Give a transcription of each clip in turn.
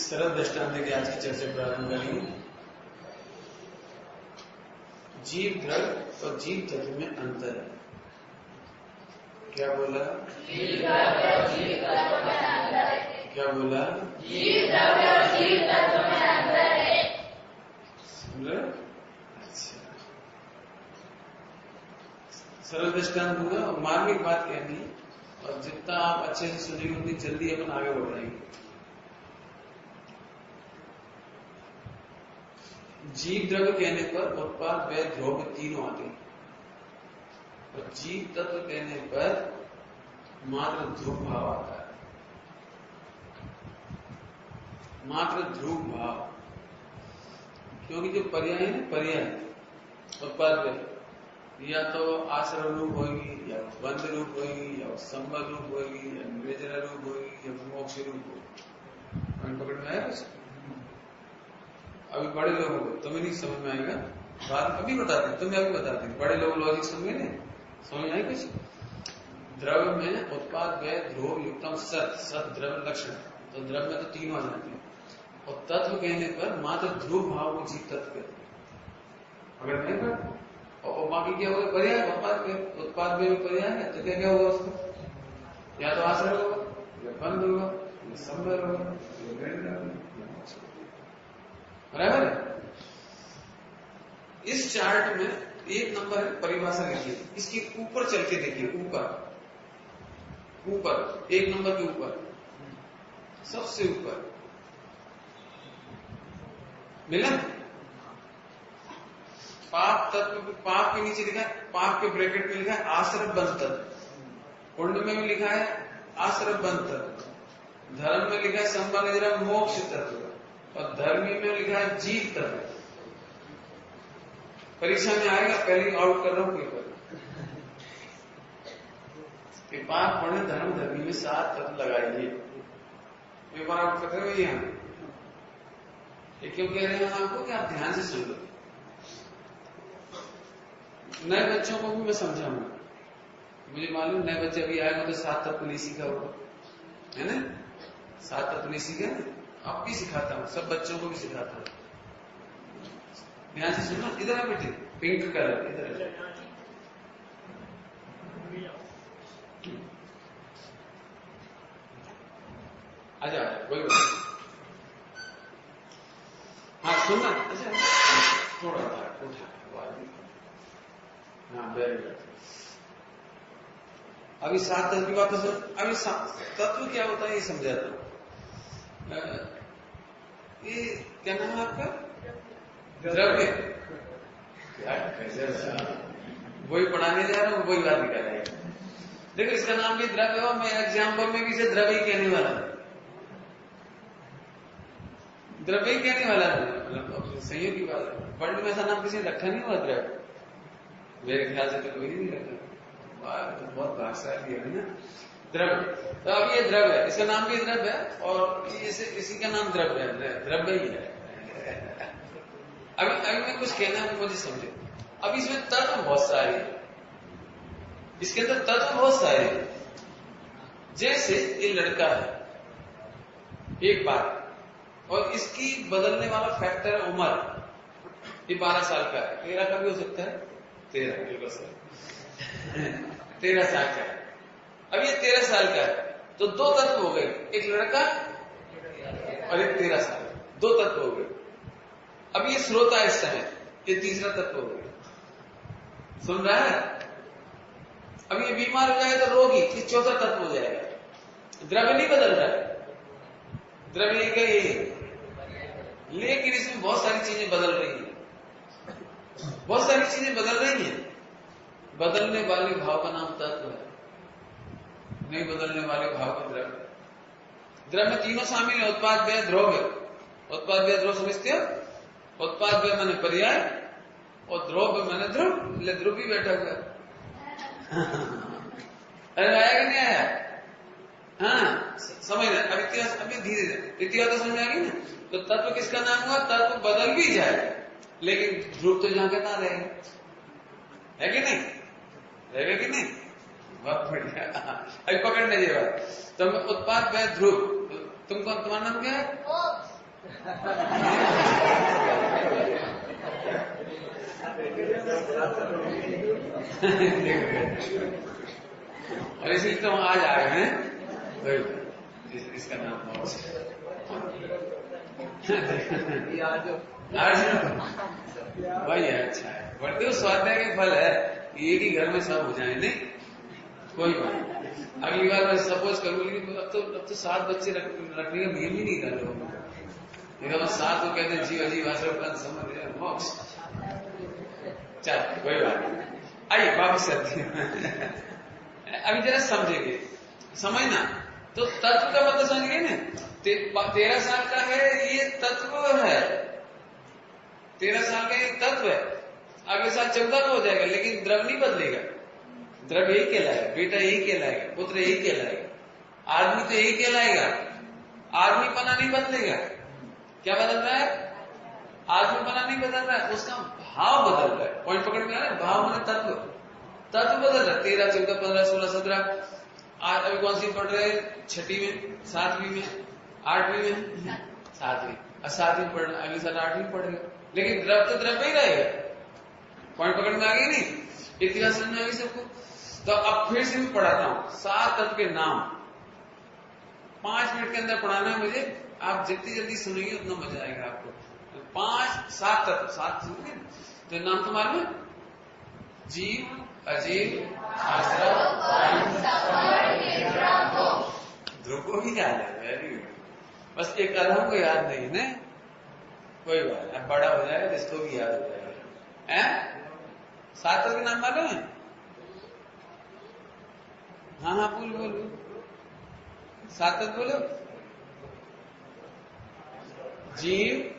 सरल दृष्टांत की आज की चर्चा प्रारंभ करेंगे। जीव द्रव्य और जीव तत्व में अंतर है। क्या बोला? जीव द्रव्य और जीव तत्व में अंतर है। क्या बोला? जीव द्रव्य और जीव तत्व में अंतर है। समझ? अच्छा, सरल दृष्टांत होगा और मार्मिक बात कहनी, और जितना आप अच्छे से सुनेंगे उतनी जल्दी अपन आगे बढ़ जाएंगे। जीव द्रव्य कहने पर उत्पाद व्यय ध्रुव तीनों आते हैं, और जीव तत्व कहने पर मात्र ध्रुव भाव आता है। मात्र ध्रुव भाव, क्योंकि जो पर्याय है ना, पर्याय उत्पाद व्यय या तो आश्रय रूप होगी, या बंध रूप होगी, या संबंध रूप होगी, या निर्जरा रूप होगी, या मोक्ष रूप होगी। पकड़ में आया कुछ? अभी बड़े लोगों को तुम्हें नहीं समझ में आएगा, बात अभी बताते, तुम्हें अभी बताते। बड़े लोग लॉजिक समझे नहीं, समझ आए कुछ? द्रव्य में उत्पाद व्यय ध्रुव युक्तम सत, सत द्रव्य लक्षण, तो द्रव्य में तो तीन आ जाते हैं, और तत्व कहने पर मात्र ध्रुव भाव को जीव तत्व कहते हैं। अगर नहीं पर और बाकी क्या होगा? पर्याय उत्पाद व्यय पर्याय है, तो क्या क्या होगा उसको? या तो आश्रय होगा, या बंध होगा, या संबंध होगा, बराबर है। इस चार्ट में एक नंबर है, परिभाषा लिखिए, इसके ऊपर चल के देखिए, ऊपर एक नंबर के ऊपर, सबसे ऊपर मिला। पाप तत्व, पाप के नीचे लिखा है, पाप के ब्रैकेट में लिखा है आश्रय बंध तत्व, पुण्य में भी लिखा है आश्रय बंध तत्व, धर्म में लिखा है संबंध मोक्ष तत्व, और धर्मी में लिखा है जीव तत्व। परीक्षा में आएगा, पहले आउट कर रहा हूं पेपर। पाप पुण्य धर्म धर्मी में 7 तत्व लगाइए, पेपर आउट कर रहे हो यहां। ये क्यों कह रहे हैं आपको कि आप ध्यान से सुन लो। नए बच्चों को भी मैं समझाऊंगा, मुझे मालूम नए बच्चे अभी आएंगे तो 7 तत्व नहीं सीखा होगा, है ना? 7 तत्व नहीं सीखे, आप भी सिखाता हूं, सब बच्चों को भी सिखाता हूं। ध्यान से सुनना, इधर है बेटे, पिंक कलर इधर है। आजा कोई बात। हाँ सुनना, अच्छा थोड़ा उठा, हाँ वेरी गुड। अभी 7 तत्व की बात तो सुन। अभी तत्व क्या होता है ये समझाता हूं। ये क्या नाम है आपका? द्रव्य। वही पढ़ाने जा रहा हूं, वही बात निकल रही है। देखो इसका नाम भी द्रव्य हो, मैं एग्जाम्पल में भी इसे द्रव्य ही कहने वाला था, द्रव्य ही कहने वाला था, मतलब सही की बात है। वर्ल्ड में ऐसा नाम किसी ने रखा नहीं हुआ द्रव्य, मेरे ख्याल से तो कोई नहीं रखा, बहुत भाषाई है ना द्रव्य। तो अब ये द्रव्य है, इसका नाम भी द्रव्य है, और इसी का नाम द्रव्य है, द्रव्य ही है। अभी मैं कुछ कहना है, मुझे समझे। अब इसमें तत्व बहुत सारे हैं, इसके अंदर तत्व बहुत सारे हैं। जैसे ये लड़का है, एक बात, और इसकी बदलने वाला फैक्टर है उम्र। ये 12 साल का है, 13 का भी हो सकता है, 13 बिल्कुल सही 13 साल का है। अब ये 13 साल का है तो दो तत्व हो गए, एक लड़का और एक 13 साल, दो तत्व हो गए। अब ये श्रोता इस समय, ये तीसरा तत्व हो गया। सुन रहा है? अब ये बीमार हो जाएगा तो रोगी, ये चौथा तत्व हो जाएगा। द्रव्य नहीं बदल रहा है, द्रव्य एक है, लेकिन इसमें बहुत सारी चीजें बदल रही हैं, बहुत सारी चीजें बदल रही हैं। बदलने वाले भाव का नाम तत्व है, नहीं बदलने वाले भाव का द्रव्य। द्रव्य में तीनों शामिल है, उत्पाद, व्यय, द्रव्य। उत्पाद, व्यय, द्रव्य समझते हो? उत्पाद, व्यय मैंने पर्याय और द्रव्य मैंने ध्रुव, ले ध्रुव भी बैठा हुआ है अरे आया कि नहीं आया? हाँ, समझ रहे? अब इतिहास अभी धीरे धीरे इतिहास तो समझ आ गई ना। तो तत्व किसका नाम हुआ? तत्व बदल भी जाए लेकिन ध्रुव तो जहां के ना रहेगा, है कि नहीं? रहेगा कि नहीं? बहुत बढ़िया। अभी पकड़ लीजिए बात। तो उत्पाद, व्यय, ध्रुव। तुमको तुम्हारा नाम क्या है? और इसलिए तो हम आज आए हैं, इसका नाम भाई है, अच्छा है। बढ़ते स्वाध्याय के फल है, एक ही घर में सब हो जाए, नहीं कोई बात। अगली बार मैं सपोज करूंगी अब तो 7 बच्चे रखने का नियम ही नहीं कर रहे हो, लेकिन बस 7 को कहते हैं जीव अजीब आश्रम समझ मोक्ष। चल कोई बात नहीं, आइए वापस चलते हैं। अभी जरा समझेंगे, समझना। तो तत्व का मतलब समझ गए ना? 13 साल का है, ये तत्व है। 13 साल का ये तत्व है। अगले साल 14 का हो जाएगा, लेकिन द्रव्य नहीं बदलेगा। द्रव्य यही कहलाएगा, बेटा यही कहलाएगा, पुत्र यही कहलाएगा, आदमी तो यही कहलाएगा। आदमी पना नहीं बदलेगा। क्या बदल रहा है? आदमी पना नहीं बदल रहा है, उसका भाव बदल रहा है। पॉइंट पकड़ में आ रहा है? भाव माने तत्व, तत्व बदल रहा है। 13, 14, 15, 16, 17। आज अभी कौन सी पढ़ रहे हैं? 6वीं में, 7वीं में, 8वीं में, 7वीं। 7वीं पढ़ना, अगले साल 8वीं पढ़ेगा, लेकिन द्रव्य तो द्रव्य ही रहेगा। पॉइंट पकड़ में आ गई नहीं? इतिहास समझ में आ गई सबको? तो अब फिर से मैं पढ़ाता हूं 7 तत्व के नाम। 5 मिनट के अंदर पढ़ाना है मुझे। आप जितनी जल्दी सुनेंगे उतना मजा आएगा आपको। 7 तत्व, 7 सुनेंगे तो नाम तो मालूम है? जीव, अजीव, आश्रव, ध्रुव को भी याद है। Very good. बस एक अधम को याद नहीं है, कोई बात नहीं, बड़ा हो जाएगा जिसको भी याद हो जाएगा। 7 तत्व के नाम मालूम है? हाँ हाँ, बोलो 7 तत्व बोलो। जीव,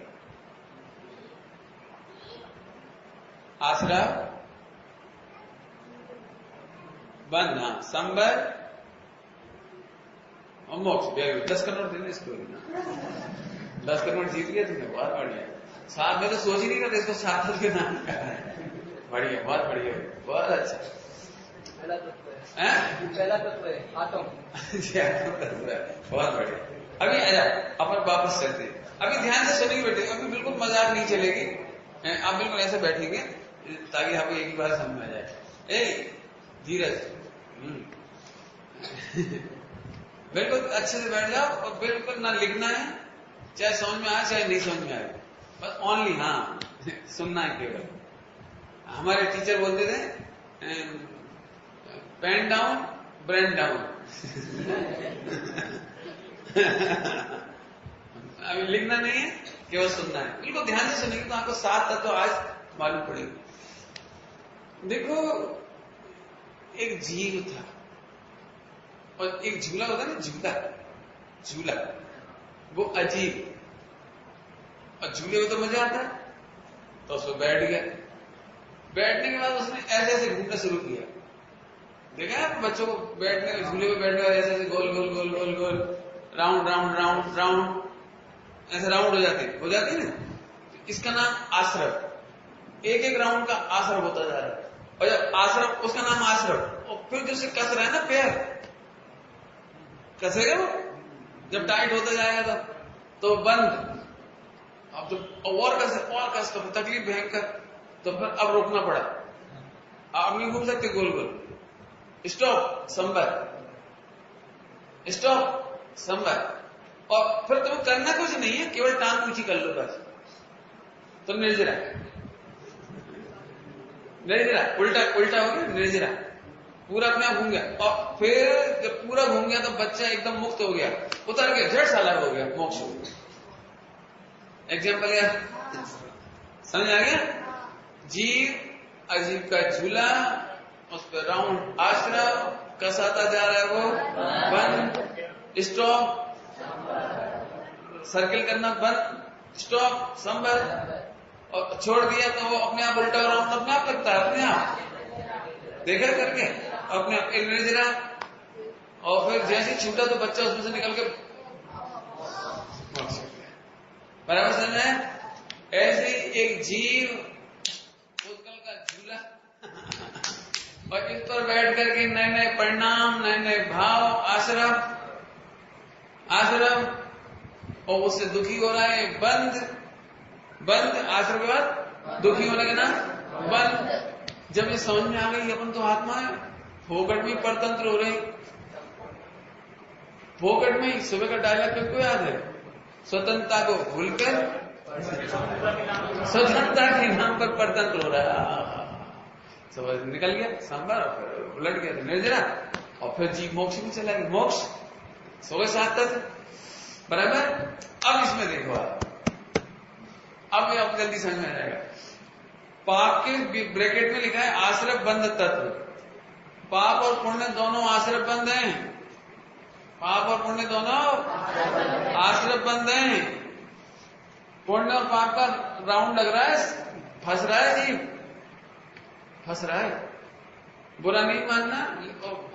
आश्रव, बंध, संबर और मोक्ष। 10 करोड़ देने इसको, 10 करोड़ जीत गया तुमने, बहुत बढ़िया। 7 में तो सोच ही नहीं करते इसको 7 तत्व के नाम का है। बढ़िया, बहुत बढ़िया, बहुत अच्छा। पहला तत्व है आत्म। बहुत बढ़िया। अभी अपन वापस चलते हैं। अभी ध्यान से सुनिए बेटे, अभी बिल्कुल मजाक नहीं चलेगी। आप बिल्कुल ऐसे बैठेंगे ताकि आपको एक ही बार समझ में आ जाए। धीरज, बिल्कुल अच्छे से बैठ जाओ और बिल्कुल ना लिखना है, चाहे समझ में आए चाहे नहीं समझ में आए, बस ओनली हाँ सुनना है केवल। हमारे टीचर बोलते थे पेन डाउन ब्रेन डाउन। अभी लिखना नहीं है, केवल सुनना है। बिल्कुल ध्यान से सुनेंगे तो आपको 7 तत्व आज मालूम पड़ेगी। देखो, एक जीव था और एक झूला होता है ना, झूला, वो अजीब, और झूले में तो मजा आता है, तो उसको बैठ गया। बैठने के बाद उसने ऐसे ऐसे घूमना शुरू किया। देखा है बच्चों को बैठने, झूले में बैठने का ऐसे ऐसे गोल गोल गोल गोल गोल, राउंड राउंड राउंड राउंड, ऐसे राउंड हो जाती है ना। इसका नाम आश्रव। एक एक राउंड का आश्रव होता जा रहा है, और जब आश्रव, उसका नाम आश्रव। और फिर जो उसे कस रहा है ना, पैर कसेगा वो, जब टाइट होता जाएगा तो बंद, तो और कस तो तकलीफ भयंकर, तो फिर अब रोकना पड़ा। आप नहीं घूम सकते गोल गोल, स्टॉप संभर, स्टॉप संभर। और फिर तुम्हें करना कुछ नहीं है, केवल टांग ऊंची कर लो बस। तो निर्जरा, निर्जरा उल्टा उल्टा हो गया, निर्जरा पूरा अपने आप घूम गया। और फिर जब पूरा घूम गया तो बच्चा एकदम मुक्त हो गया, उतर गया, झट साला हो गया, मोक्ष हो गया। एग्जाम्पल यार समझ आ गया? जीव अजीब का झूला, उस पर राउंड आश्रम, कसाता जा रहा है वो बंद, स्टॉप, सर्किल करना बंद, स्टॉप संभल, और छोड़ दिया तो वो अपने आप उल्टा राउंड अपने आप लगता है, अपने आप देखा करके अपने आप निर्जरा। और फिर जैसे छूटा तो बच्चा उसमें से निकल के बराबर समझ में? ऐसे ही एक जीव उत्कल का झूला और इस पर बैठ करके नए नए परिणाम, नए नए भाव, आश्रम आश्रम, और उससे दुखी हो रहा है, बंद बंद, आश्रम के बाद दुखी होने के नाम बंद। जब ये समझ में आ गई अपन तो आत्मा है, फोकट में परतंत्र हो रही, फोकट में ही। सुबह का डायलॉग किसको याद है? स्वतंत्रता को भूलकर स्वतंत्रता के नाम पर परतंत्र हो रहा है। समझ निकल गया सांबर, उलट गया निर्जरा, और फिर जीव मोक्ष में चला गया, मोक्ष सो गए साथ तक। बराबर? अब इसमें देखो आप, अब जल्दी समझ में आ जाएगा। पाप के ब्रैकेट में लिखा है आश्रय बंध तत्व। पाप और पुण्य दोनों आश्रय बंध हैं, पाप और पुण्य दोनों आश्रय बंध हैं। पुण्य और पाप का राउंड लग रहा है, फंस रहा है जीव, फंस रहा है। बुरा नहीं मानना,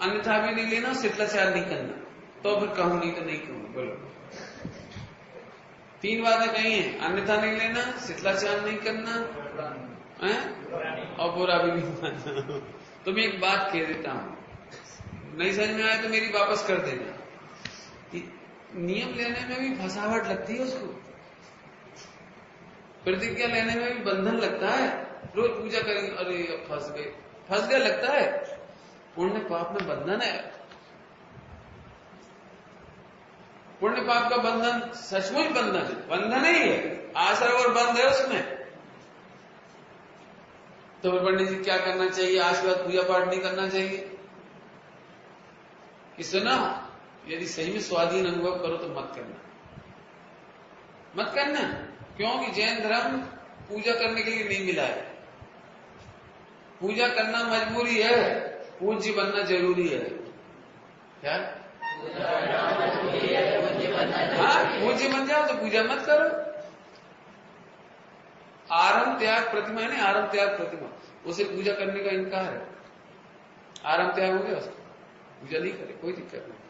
अन्यथा भी नहीं लेना, शिष्टाचार नहीं करना। तो फिर कहूं नहीं तो नहीं कहूं, बोलो। 3 बातें कही हैं, अन्यथा नहीं लेना, शिष्टाचार नहीं करना और बुरा भी नहीं मानना। तो मैं एक बात कह देता हूं, नहीं समझ में आया तो मेरी वापस कर देना। नियम लेने में भी फंसावट लगती है उसको, प्रतिज्ञा लेने में भी बंधन लगता है। रोज पूजा करेंगे, अरे अब फंस गए लगता है। पुण्य पाप में बंधन है, पुण्य पाप का बंधन सचमुच बंधन है, बंधन ही है, आश्रय और बंध है उसमें। तो पंडित जी क्या करना चाहिए? आशीर्वाद पूजा पाठ नहीं करना चाहिए कि सुना, यदि सही में स्वाधीन अनुभव करो तो मत करना, मत करना। क्योंकि जैन धर्म पूजा करने के लिए नहीं मिला है। पूजा करना मजबूरी है, पूज्य बनना जरूरी है। क्या? हाँ, पूज्य बन जाओ तो पूजा मत करो। आरंभ त्याग प्रतिमा है ना, आरंभ त्याग प्रतिमा, उसे पूजा करने का इनकार है। आरंभ त्याग हो गया, उसको पूजा नहीं करे, कोई दिक्कत नहीं।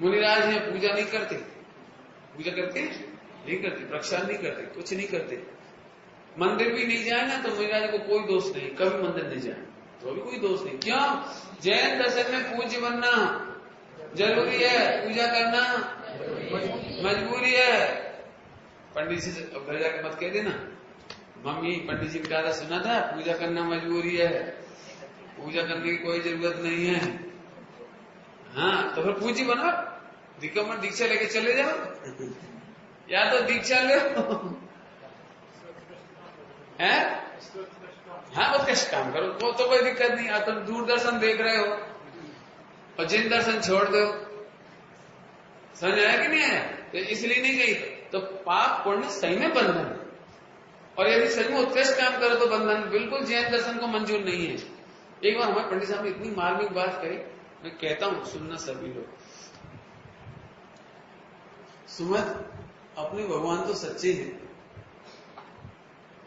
मुनिराज हैं, पूजा नहीं करते, पूजा करते नहीं करते, प्रक्षालन नहीं करते, कुछ नहीं करते। मंदिर भी नहीं जाए ना तो मुनिराज को कोई दोष नहीं, कभी मंदिर नहीं जाए तो भी कोई दोष नहीं। क्यों? जैन दर्शन में पूज्य बनना जरूरी है, पूजा करना मजबूरी है। पंडित जी से घर जाके मत कह देना, मम्मी पंडित जी बता रहा सुना था पूजा करना मजबूरी है, पूजा करने की कोई जरूरत नहीं है। हाँ, तो फिर पूज्य बनो, दीक्षा लेके चले जाओ, या तो दीक्षा ले है, हाँ उत्कृष्ट काम करो, वो तो कोई दिक्कत नहीं। तुम दूरदर्शन देख रहे हो और जिन दर्शन छोड़ दो, समझ आया कि नहीं आया? तो इसलिए नहीं गई। तो पाप पुण्य सही में बंधन, और यदि सही में उत्कृष्ट काम करो तो बंधन बिल्कुल जैन दर्शन को मंजूर नहीं है। एक बार हमारे पंडित साहब ने इतनी मार्मिक बात कही, मैं कहता हूं सुनना सभी लोग। सुमत, अपने भगवान तो सच्चे हैं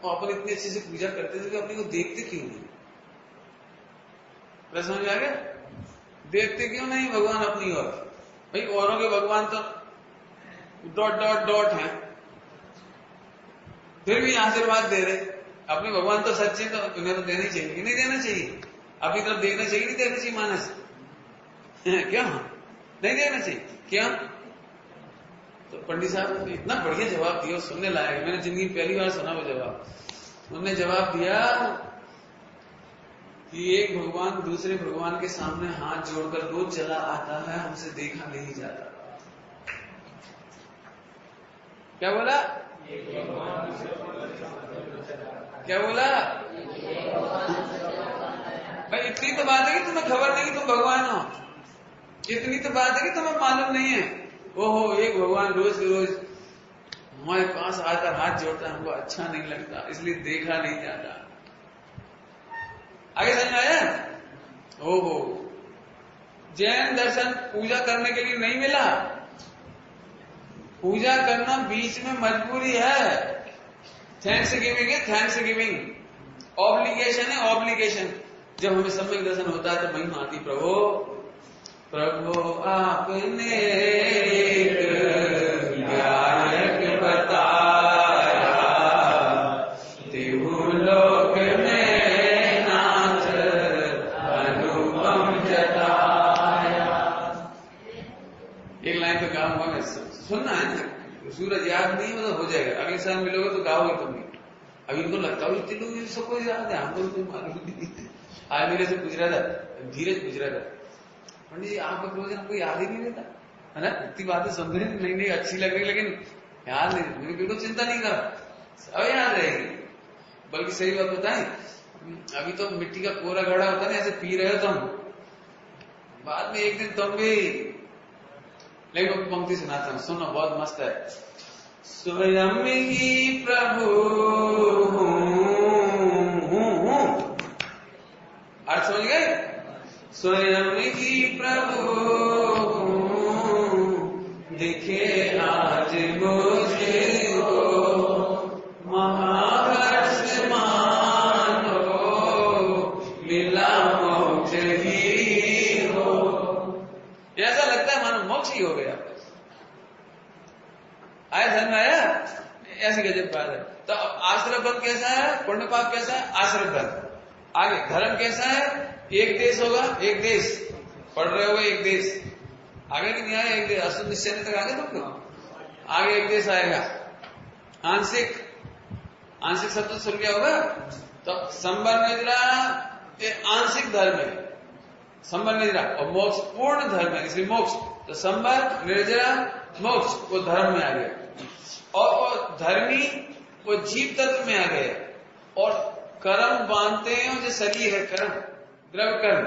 और अपन इतनी अच्छे से पूजा करते थे कि अपने को देखते क्यों नहीं? प्रश्न समझ आ गया? देखते क्यों नहीं भगवान अपनी ओर? भाई औरों के भगवान तो डॉट डॉट डॉट है, फिर भी आशीर्वाद दे रहे। अपने भगवान तो सच्चे, तो उन्हें तो देना चाहिए कि नहीं देना चाहिए? अपनी तरफ देखना चाहिए नहीं देना चाहिए? मानस क्यों नहीं देना चाहिए? क्यों? तो पंडित साहब ने इतना बढ़िया जवाब दिया, सुनने लायक, मैंने जिंदगी में पहली बार सुना वो जवाब। उन्होंने जवाब दिया कि एक भगवान दूसरे भगवान के सामने हाथ जोड़कर रोज चला आता है, हमसे देखा नहीं जाता। क्या बोला? क्या बोला? भाई इतनी तो बात है कि तुम्हें खबर नहीं कि तुम भगवान हो, इतनी तो बात है कि तुम्हें मालूम नहीं है। ओहो, एक भगवान रोज रोज हमारे पास आकर हाथ जोड़ता है, हमको अच्छा नहीं लगता, इसलिए देखा नहीं जाता। आगे समझ में आया? ओहो, जैन दर्शन पूजा करने के लिए नहीं मिला, पूजा करना बीच में मजबूरी है। थैंक्स गिविंग है, थैंक्स गिविंग, ऑब्लिगेशन है, ऑब्लिगेशन। जब हमें सम्यक दर्शन होता है तो महिमा आती, प्रभु प्रभु आपने गायक बताया, देहु लोक में नाथ अनुपम जताया। एक लाइन तो गाऊंगा मैं, सुनना है ना, सूरज याद नहीं है मतलब हो जाएगा, अगले साल मिलोगे तो गाओगे तुम भी। अभी इनको लगता है इतने लोग सबको याद है, हमको तो मालूम नहीं। आज मेरे से पूछ रहा था, धीरज पूछ रहा था, पंडित जी आपका प्रवचन हमको याद ही नहीं रहता है ना, इतनी बातें सुन रही नहीं नहीं अच्छी लग रही लेकिन याद नहीं। मुझे बिल्कुल चिंता नहीं करा, सब याद रहेगी। बल्कि सही बात बताएं, अभी तो मिट्टी का कोरा घड़ा होता है ना, ऐसे पी रहे हो तुम, बाद में एक दिन तुम भी। लेकिन पंक्ति सुनाता हूं, सुनो, बहुत मस्त है। स्वयं ही प्रभु हूं, अर्थ समझ गए? स्वयं ही प्रभु दिखे आज मुझे हो, महाहर्ष मानो मिला मोक्ष ही हो। ऐसा लगता है मानो मोक्ष ही हो गया। आया धर्म आया, ऐसी गजब बात है। तो अब आश्रय बल कैसा है, पुण्य पाप कैसा है, आश्रय बल। आगे धर्म कैसा है, एक देश होगा, एक देश पढ़ रहे हो, एक देश आगे भी नहीं आया, एक देश अशुद्ध निश्चय तक आगे तुमको, आगे एक देश आएगा। आंशिक, आंशिक शब्द तो सुन गया होगा। तो संबर निद्रा आंशिक धर्म है, संबर निद्रा, और मोक्ष पूर्ण धर्म है, इसलिए मोक्ष। तो संबर निर्जरा मोक्ष वो धर्म में आ गया, और वो धर्मी वो जीव तत्व में आ गया। और कर्म बांधते हैं जो शरीर है, कर्म द्रव कर्म,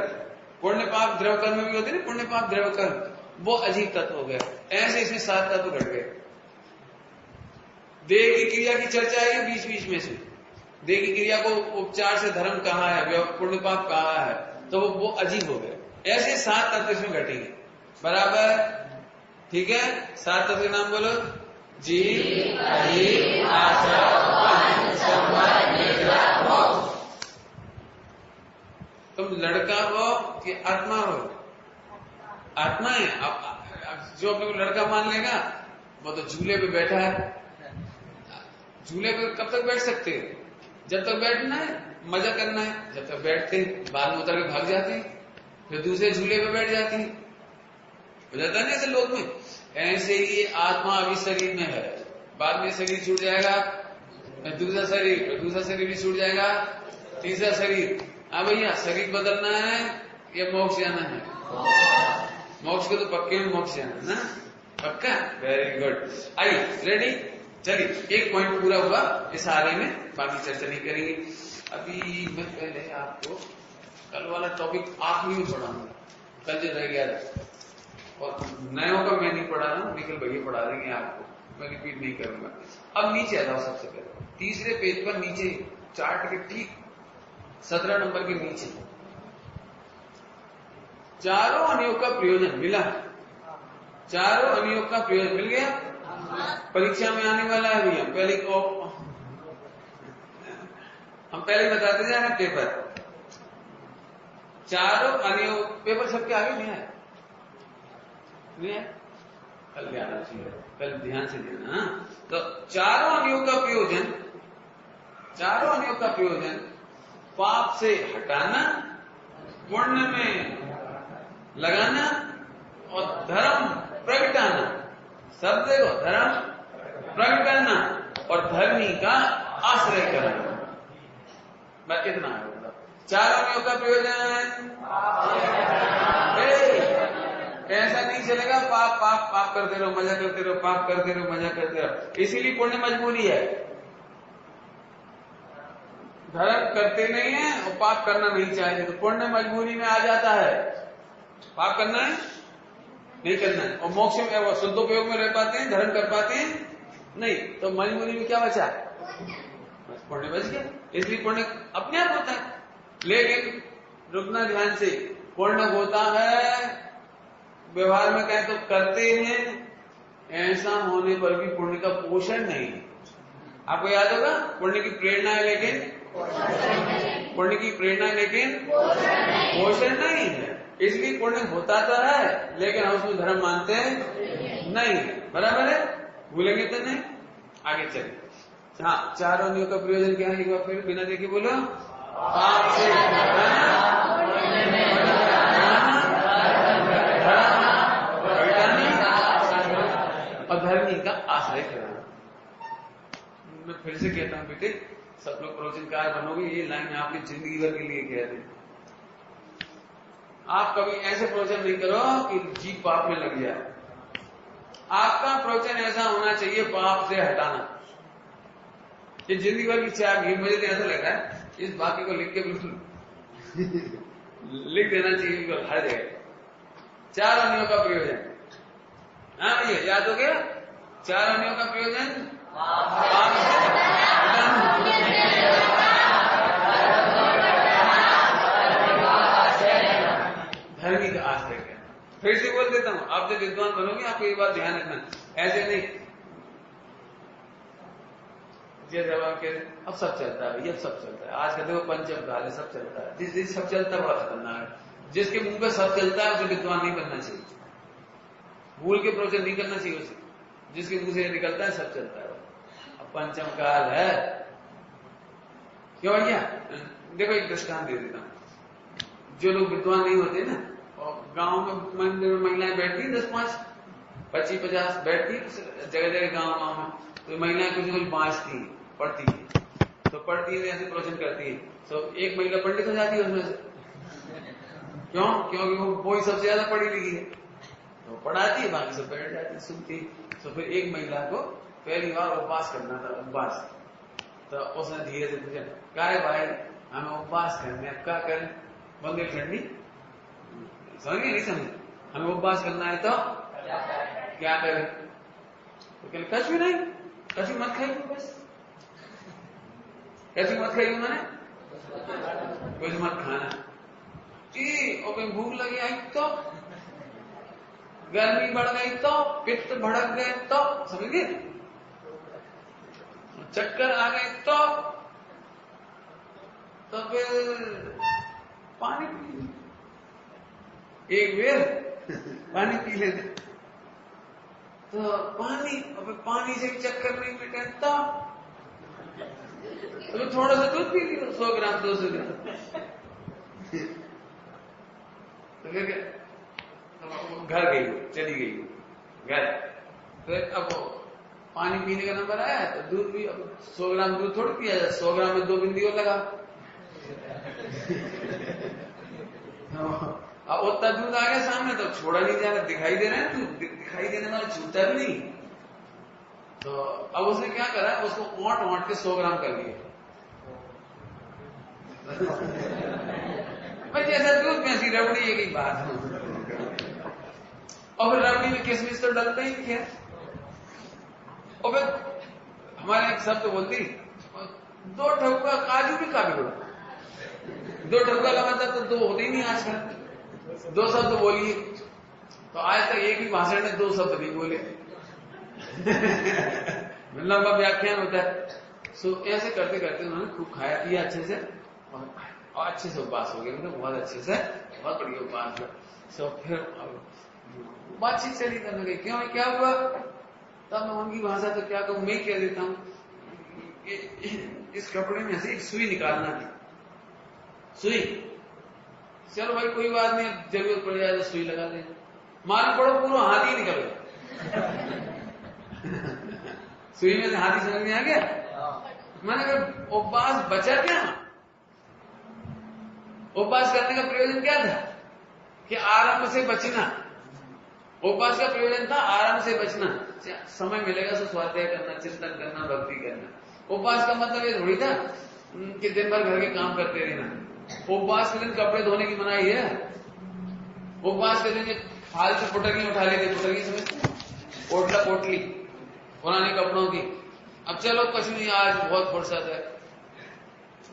पुण्य पाप द्रव कर्म भी होते हैं, पुण्य पाप द्रव कर्म, वो अजीब तत्व हो गया। ऐसे इसमें 7 तत्व घट गए। देह की क्रिया की चर्चा है बीच बीच में से, देह की क्रिया को उपचार से धर्म कहाँ है, पुण्य पाप कहाँ है, तो वो अजीब हो गए। ऐसे 7 तत्व इसमें घटेंगे, बराबर? ठीक है, 7 तत्व के नाम बोलो। जीव, अजीव, आश्रय, संबर, निद्रा, मोक्ष। तुम लड़का हो कि आत्मा हो? आत्मा है। अब जो अपने को लड़का मान लेगा वो तो झूले पे बैठा है। झूले पे कब तक बैठ सकते हैं? जब तक बैठना है, मजा करना है, जब तक बैठते हैं, बाद में उतर के भाग जाते हैं, फिर दूसरे झूले पे बैठ जाते हैं, हो जाता है ना ऐसे लोग में। ऐसे ही आत्मा अभी शरीर में है, बाद में शरीर छूट जाएगा, दूसरा शरीर भी छूट जाएगा, तीसरा शरीर। हाँ भैया, शरीर बदलना है या मोक्ष जाना है? मोक्ष को तो पक्के में मोक्ष जाना है ना, पक्का? Very good. आइए, रेडी? चलिए, एक पॉइंट पूरा हुआ इस आरे में, बाकी चर्चा नहीं करेंगे। अभी मैं पहले आपको कल वाला टॉपिक आखिरी में पढ़ाऊंगा, कल जो रह गया था, और नयों का मैं नहीं पढ़ा रहा हूँ, निकल भैया पढ़ा देंगे आपको, मैं रिपीट नहीं करूंगा। अब नीचे आ जाओ, सबसे पहले तीसरे पेज पर नीचे चार्ट के ठीक 17 नंबर के नीचे चारों अनियोग का प्रयोजन मिला। चारों अनियोग का प्रयोजन मिल गया, परीक्षा में आने वाला है भैया। पहले को हम पहले बताते जा रहे हैं पेपर, चारों अनियोग पेपर सबके आगे नहीं है, नहीं है? कल ध्यान चाहिए, कल ध्यान से देना। हाँ, तो चारों अनियोग का प्रयोजन, चारों अनियोग का प्रयोजन पाप से हटाना, पुण्य में लगाना और धर्म प्रगटाना। सब देखो, धर्म प्रकट करना और धर्मी का आश्रय करना, बस इतना है। चारों में का प्रयोजन ऐसा नहीं चलेगा पाप पाप पाप करते रहो, मजा करते रहो, पाप करते रहो, मजा करते रहो। इसीलिए पुण्य मजबूरी है, धर्म करते नहीं है और पाप करना नहीं चाहिए, तो पुण्य मजबूरी में आ जाता है। पाप करना है नहीं करना है, और मोक्ष में वो शुद्धोपयोग में रह पाते हैं, धर्म कर पाते हैं नहीं, तो मजबूरी में क्या बचा, बस पुण्य बच गया। इसलिए पुण्य अपने आप होता है, लेकिन रुकना ध्यान से, पुण्य होता है व्यवहार में कहें तो करते हैं, ऐसा होने पर भी पुण्य का पोषण नहीं है। आपको याद होगा पुण्य की प्रेरणा है लेकिन पुण्य की प्रेरणा है लेकिन पोषण नहीं है। इसलिए पुण्य होता तो है लेकिन हम उसमें धर्म मानते हैं नहीं, बराबर है, भूलेंगे तो नहीं। आगे चलिए। हाँ, चारों नियों का प्रयोजन क्या है, एक बार फिर बिना देखे बोलो। पाप से और धर्मी का आश्रय करना। मैं फिर से कहता हूं बेटे, सब लोग प्रवचनकार बनोगे, ये लाइन में आपकी जिंदगी भर के लिए कह रहे। आप कभी ऐसे प्रवचन नहीं करो कि जीव पाप में लग जाए। आपका प्रवचन ऐसा होना चाहिए पाप से हटाना। ये जिंदगी भर की चाह घी, मुझे तो ऐसा लगा है इस बाकी को लिख के बिल्कुल लिख देना चाहिए हर जगह। चार अनियों का प्रयोजन, हाँ भैया याद हो गया, चार अनियों का प्रयोजन धर्मी का आश्रय करना। फिर से बोल देता हूं, आप जब विद्वान बनोगे आपको ये बात ध्यान रखना, ऐसे नहीं जैसे अब सब चलता है, ये सब चलता है, आज का देखो पंचम काल है, सब चलता है, जिस सब चलता है बड़ा खतरनाक है। जिसके मुंह पे सब चलता है उसे विद्वान नहीं बनना चाहिए, भूल के प्रवचन नहीं करना चाहिए उसे, जिसके मुंह से निकलता है सब चलता है। अब पंचम काल है, क्यों भैया? देखो एक दृष्टांत दे देता हूं। जो लोग विद्वान नहीं होते ना, और गांव में मंदिर में महिलाएं बैठती 10-5, 25-50 बैठती जगह जगह गांव में, तो महिलाएं कुछ कुछ बांचती पढ़ती है, तो पढ़ती है ऐसे प्रवचन करती है, तो एक महिला पंडित हो जाती है उसमें से। क्यों? क्योंकि वो ही सबसे ज्यादा पढ़ी लिखी है, तो पढ़ाती है, बाकी सब बैठ जाती सुनती। तो फिर एक महिला को पहली बार उपवास करना था, उपवास, तो उसने धीरे से पूछा, क्या है भाई हमें उपवास करना है, क्या करें? बुंदेलखंडी समझ नहीं समझ, हमें उपवास करना है तो क्या करें? तो कहते कुछ भी नहीं, कभी मत खाइए, बस कैसी मत खाइए, मैंने कुछ मत खाना जी, और कहीं भूख लगी आई तो, गर्मी बढ़ गई तो, पित्त भड़क गए तो, समझिए, चक्कर आ गए तो फिर पानी पी, एक बेर पानी पी लेते, तो पानी, अब पानी से भी चक्कर नहीं मिटे तो थोड़ा सा दूध पी लियो, 100 ग्राम 200 ग्राम, तो फिर घर गई, चली गई घर। फिर अब पानी पीने का नंबर आया तो दूध भी, अब 100 ग्राम दूध थोड़ी पिया जाए, 100 ग्राम में 2 बिंदी और लगा, अब उतना दूध आ गया सामने तो छोड़ा नहीं जा रहा, दिखाई दे रहा है दूध, दिखाई देने वाला छूटता भी नहीं। तो अब उसने क्या करा, उसको ओंट के 100 ग्राम कर दिया। भाई जैसा दूध में ऐसी रबड़ी है, एक बात है, और फिर रबड़ी में किसमिस तो डलता ही नहीं है। और फिर हमारे एक शब्द बोलती, 2 ठुका काजू भी काफी बड़ा, 2 ठुका का मतलब तो 2 होते ही नहीं आजकल, 2 शब्द बोलिए, तो आज तक एक ही भाषण में 2 शब्द नहीं बोले, लंबा व्याख्यान होता है। सो ऐसे करते करते उन्होंने खूब खाया पिया अच्छे से, और अच्छे से उपवास हो गया, मतलब बहुत अच्छे से, बहुत बढ़िया उपवास हुआ। सो फिर बातचीत चली करने गई, क्यों क्या हुआ? तब मैं उनकी भाषा तो क्या कहूं, मैं कह देता हूं, इस कपड़े में से एक सुई निकालना थी, सुई, चलो भाई कोई बात नहीं, जरूरत पड़ जाए तो सुई लगा दे, मालूम पड़ो पूरा हाथ ही निकल गया। सुई में से हाथी समझ में आ गया। मैंने कहा उपवास बचा क्या? उपवास करने का प्रयोजन क्या था? कि आराम से बचना। उपवास का प्रयोजन था आराम से बचना। समय मिलेगा तो स्वाध्याय करना, चिंतन करना, भक्ति करना। उपवास का मतलब ये थोड़ी था कि दिन भर घर के काम करते रहना। उपवास के दिन कपड़े धोने की मनाही है। उपवास के दिन फालतू पुटकी उठा लेते, पुटकी समझते, पोटला पोटली पुराने कपड़ों की। अब चलो कुछ नहीं, आज बहुत फुर्सत है।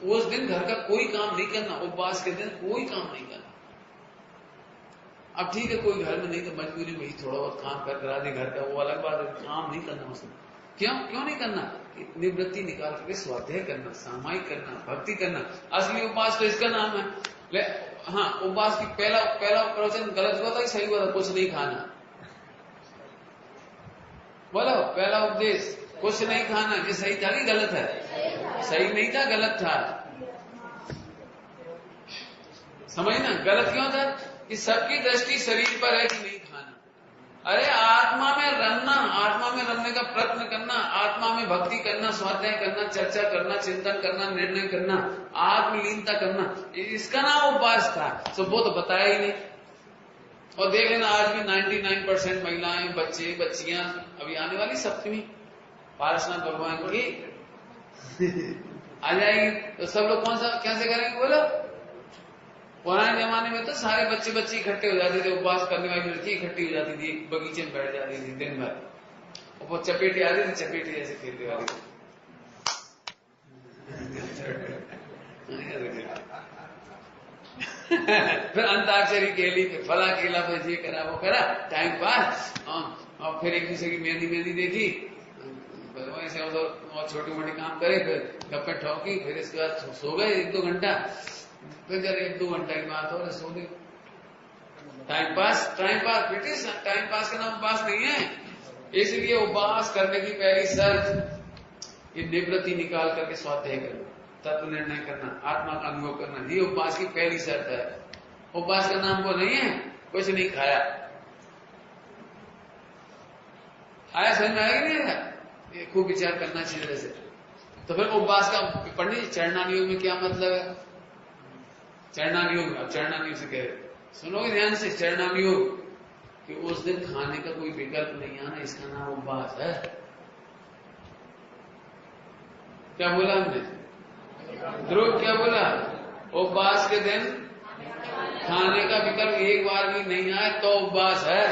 उस दिन घर का कोई काम नहीं करना, उपवास के दिन कोई काम नहीं करना। अब ठीक है, कोई घर में नहीं तो मजबूरी में ही थोड़ा बहुत काम कर करा दे घर का, वो अलग बात है। काम नहीं करना उसमें। क्यों नहीं करना? निवृत्ति निकाल करके स्वाध्याय करना, सामायिक करना, भक्ति करना। असली उपवास तो इसका नाम है। हाँ, उपवास की पहला प्रवचन गलत हुआ था कि सही हुआ था? कुछ नहीं खाना। बोलो, पहला उपदेश कुछ नहीं खाना, ये सही था कि गलत है? सही नहीं था, गलत था। समझना, गलत क्यों था? कि सबकी दृष्टि शरीर पर है कि नहीं खाना। अरे आत्मा में रमना, आत्मा में रमने का प्रयत्न करना, आत्मा में भक्ति करना, स्वाध्याय करना, चर्चा करना, चिंतन करना, निर्णय करना, आत्मलीनता करना, इसका नाम उपवास था। तो वो तो बताया ही नहीं। और देख लेना, आज भी 99% महिलाएं, बच्चे, बच्चियां, अभी आने वाली सप्तमी पारसनाथ भगवान की आ जाएगी, तो सब लोग कैसे करेंगे बोलो? पुराने जमाने में तो सारे बच्चे इकट्ठे हो जाते थे, उपवास करने वाली लड़की इकट्ठी हो जाती थी, बगीचे में बैठ जाती थी दिन भर, और वो चपेटी आती थी, चपेटी जैसे खेलने वाली। फिर अंताक्षरी खेली, फिर फला खेला, फिर ये करा वो करा, टाइम पास। और फिर एक दूसरे की मेहंदी देखी, ऐसे और छोटी मोटी काम करे, फिर गप्पे ठोकी, फिर इसके बाद सो गए 1-2 घंटा। फिर जब 1-2 घंटा की बात हो, सो गए। Time pass British time pass का नाम उपवास नहीं है। इसलिए उपवास करने की पहली शर्त ये निवृत्ति निकाल करके स्वाध्याय करना, तत्व निर्णय करना, आत्मा का अनुभव करना, ये उपवास की पहली शर्त है। उपवास का नाम वो नहीं है कुछ नहीं खाया। आया समझ में आया नहीं आया? ये खूब विचार करना चाहिए वैसे। तो फिर उपवास का पंडित चरणानुयोग में क्या मतलब है? चरणानुयोग से कह रहे, सुनोगे ध्यान से। चरणानुयोग कि उस दिन खाने का कोई विकल्प नहीं आना, इसका नाम उपवास है। क्या बोला हमने? ध्रुव क्या बोला? उपवास के दिन खाने का विकल्प एक बार भी नहीं आए तो उपवास है।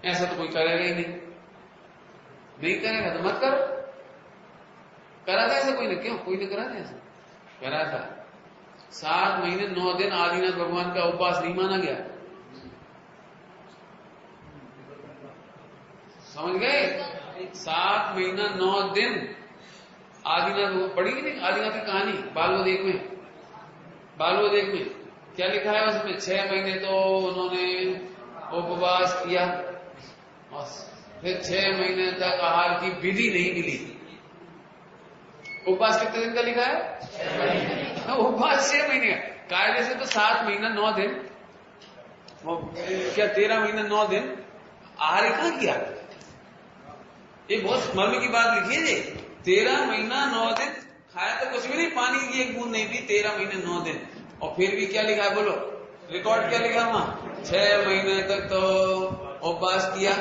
ऐसा तो कोई करेगा ही नहीं करेगा तो मत करो। करा था ऐसा कोई ने? क्यों कोई ने करा था ऐसा? करा था। 7 महीने 9 दिन आदिनाथ भगवान का उपवास नहीं माना गया। समझ गए? 7 महीना 9 दिन आदिनाथ पढ़ी नहीं? आदिनाथ की कहानी बालवदेव में क्या लिखा है उसमें? 6 महीने तो उन्होंने उपवास किया और फिर 6 महीने तक आहार की विधि नहीं मिली। उपवास कितने दिन का लिखा है? उपवास 6 महीने का। कायदे से तो 7 महीना 9 दिन, वो क्या 13 महीना 9 दिन आहार कहां किया? ये बहुत मर्म की बात लिखी है जी। 13 महीना 9 दिन खाया तो कुछ भी नहीं, पानी की एक बूंद नहीं पी 13 महीने 9 दिन। और फिर भी क्या लिखा है बोलो? रिकॉर्ड क्या लिखा वहां? 6 महीने तक तो उपवास किया,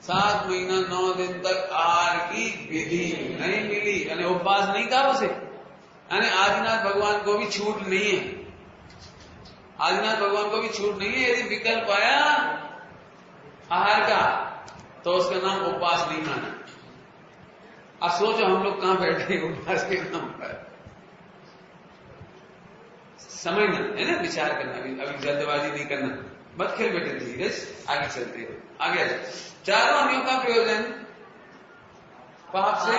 7 महीना 9 दिन तक आहार की विधि नहीं मिली, यानी उपवास नहीं था उसे। यानी आदिनाथ भगवान को भी छूट नहीं है। आदिनाथ भगवान को भी छूट नहीं है। यदि विकल्प आया आहार का तो उसका नाम उपवास नहीं माना। अब सोचो हम लोग कहां बैठे उपवास के नाम पर। समझना है ना, विचार करना, अभी जल्दबाजी नहीं करना। मत खेल बेटे, धीरज आगे चलते हो। आगे आ जाओ। चारों अन्यों का प्रयोजन पाप से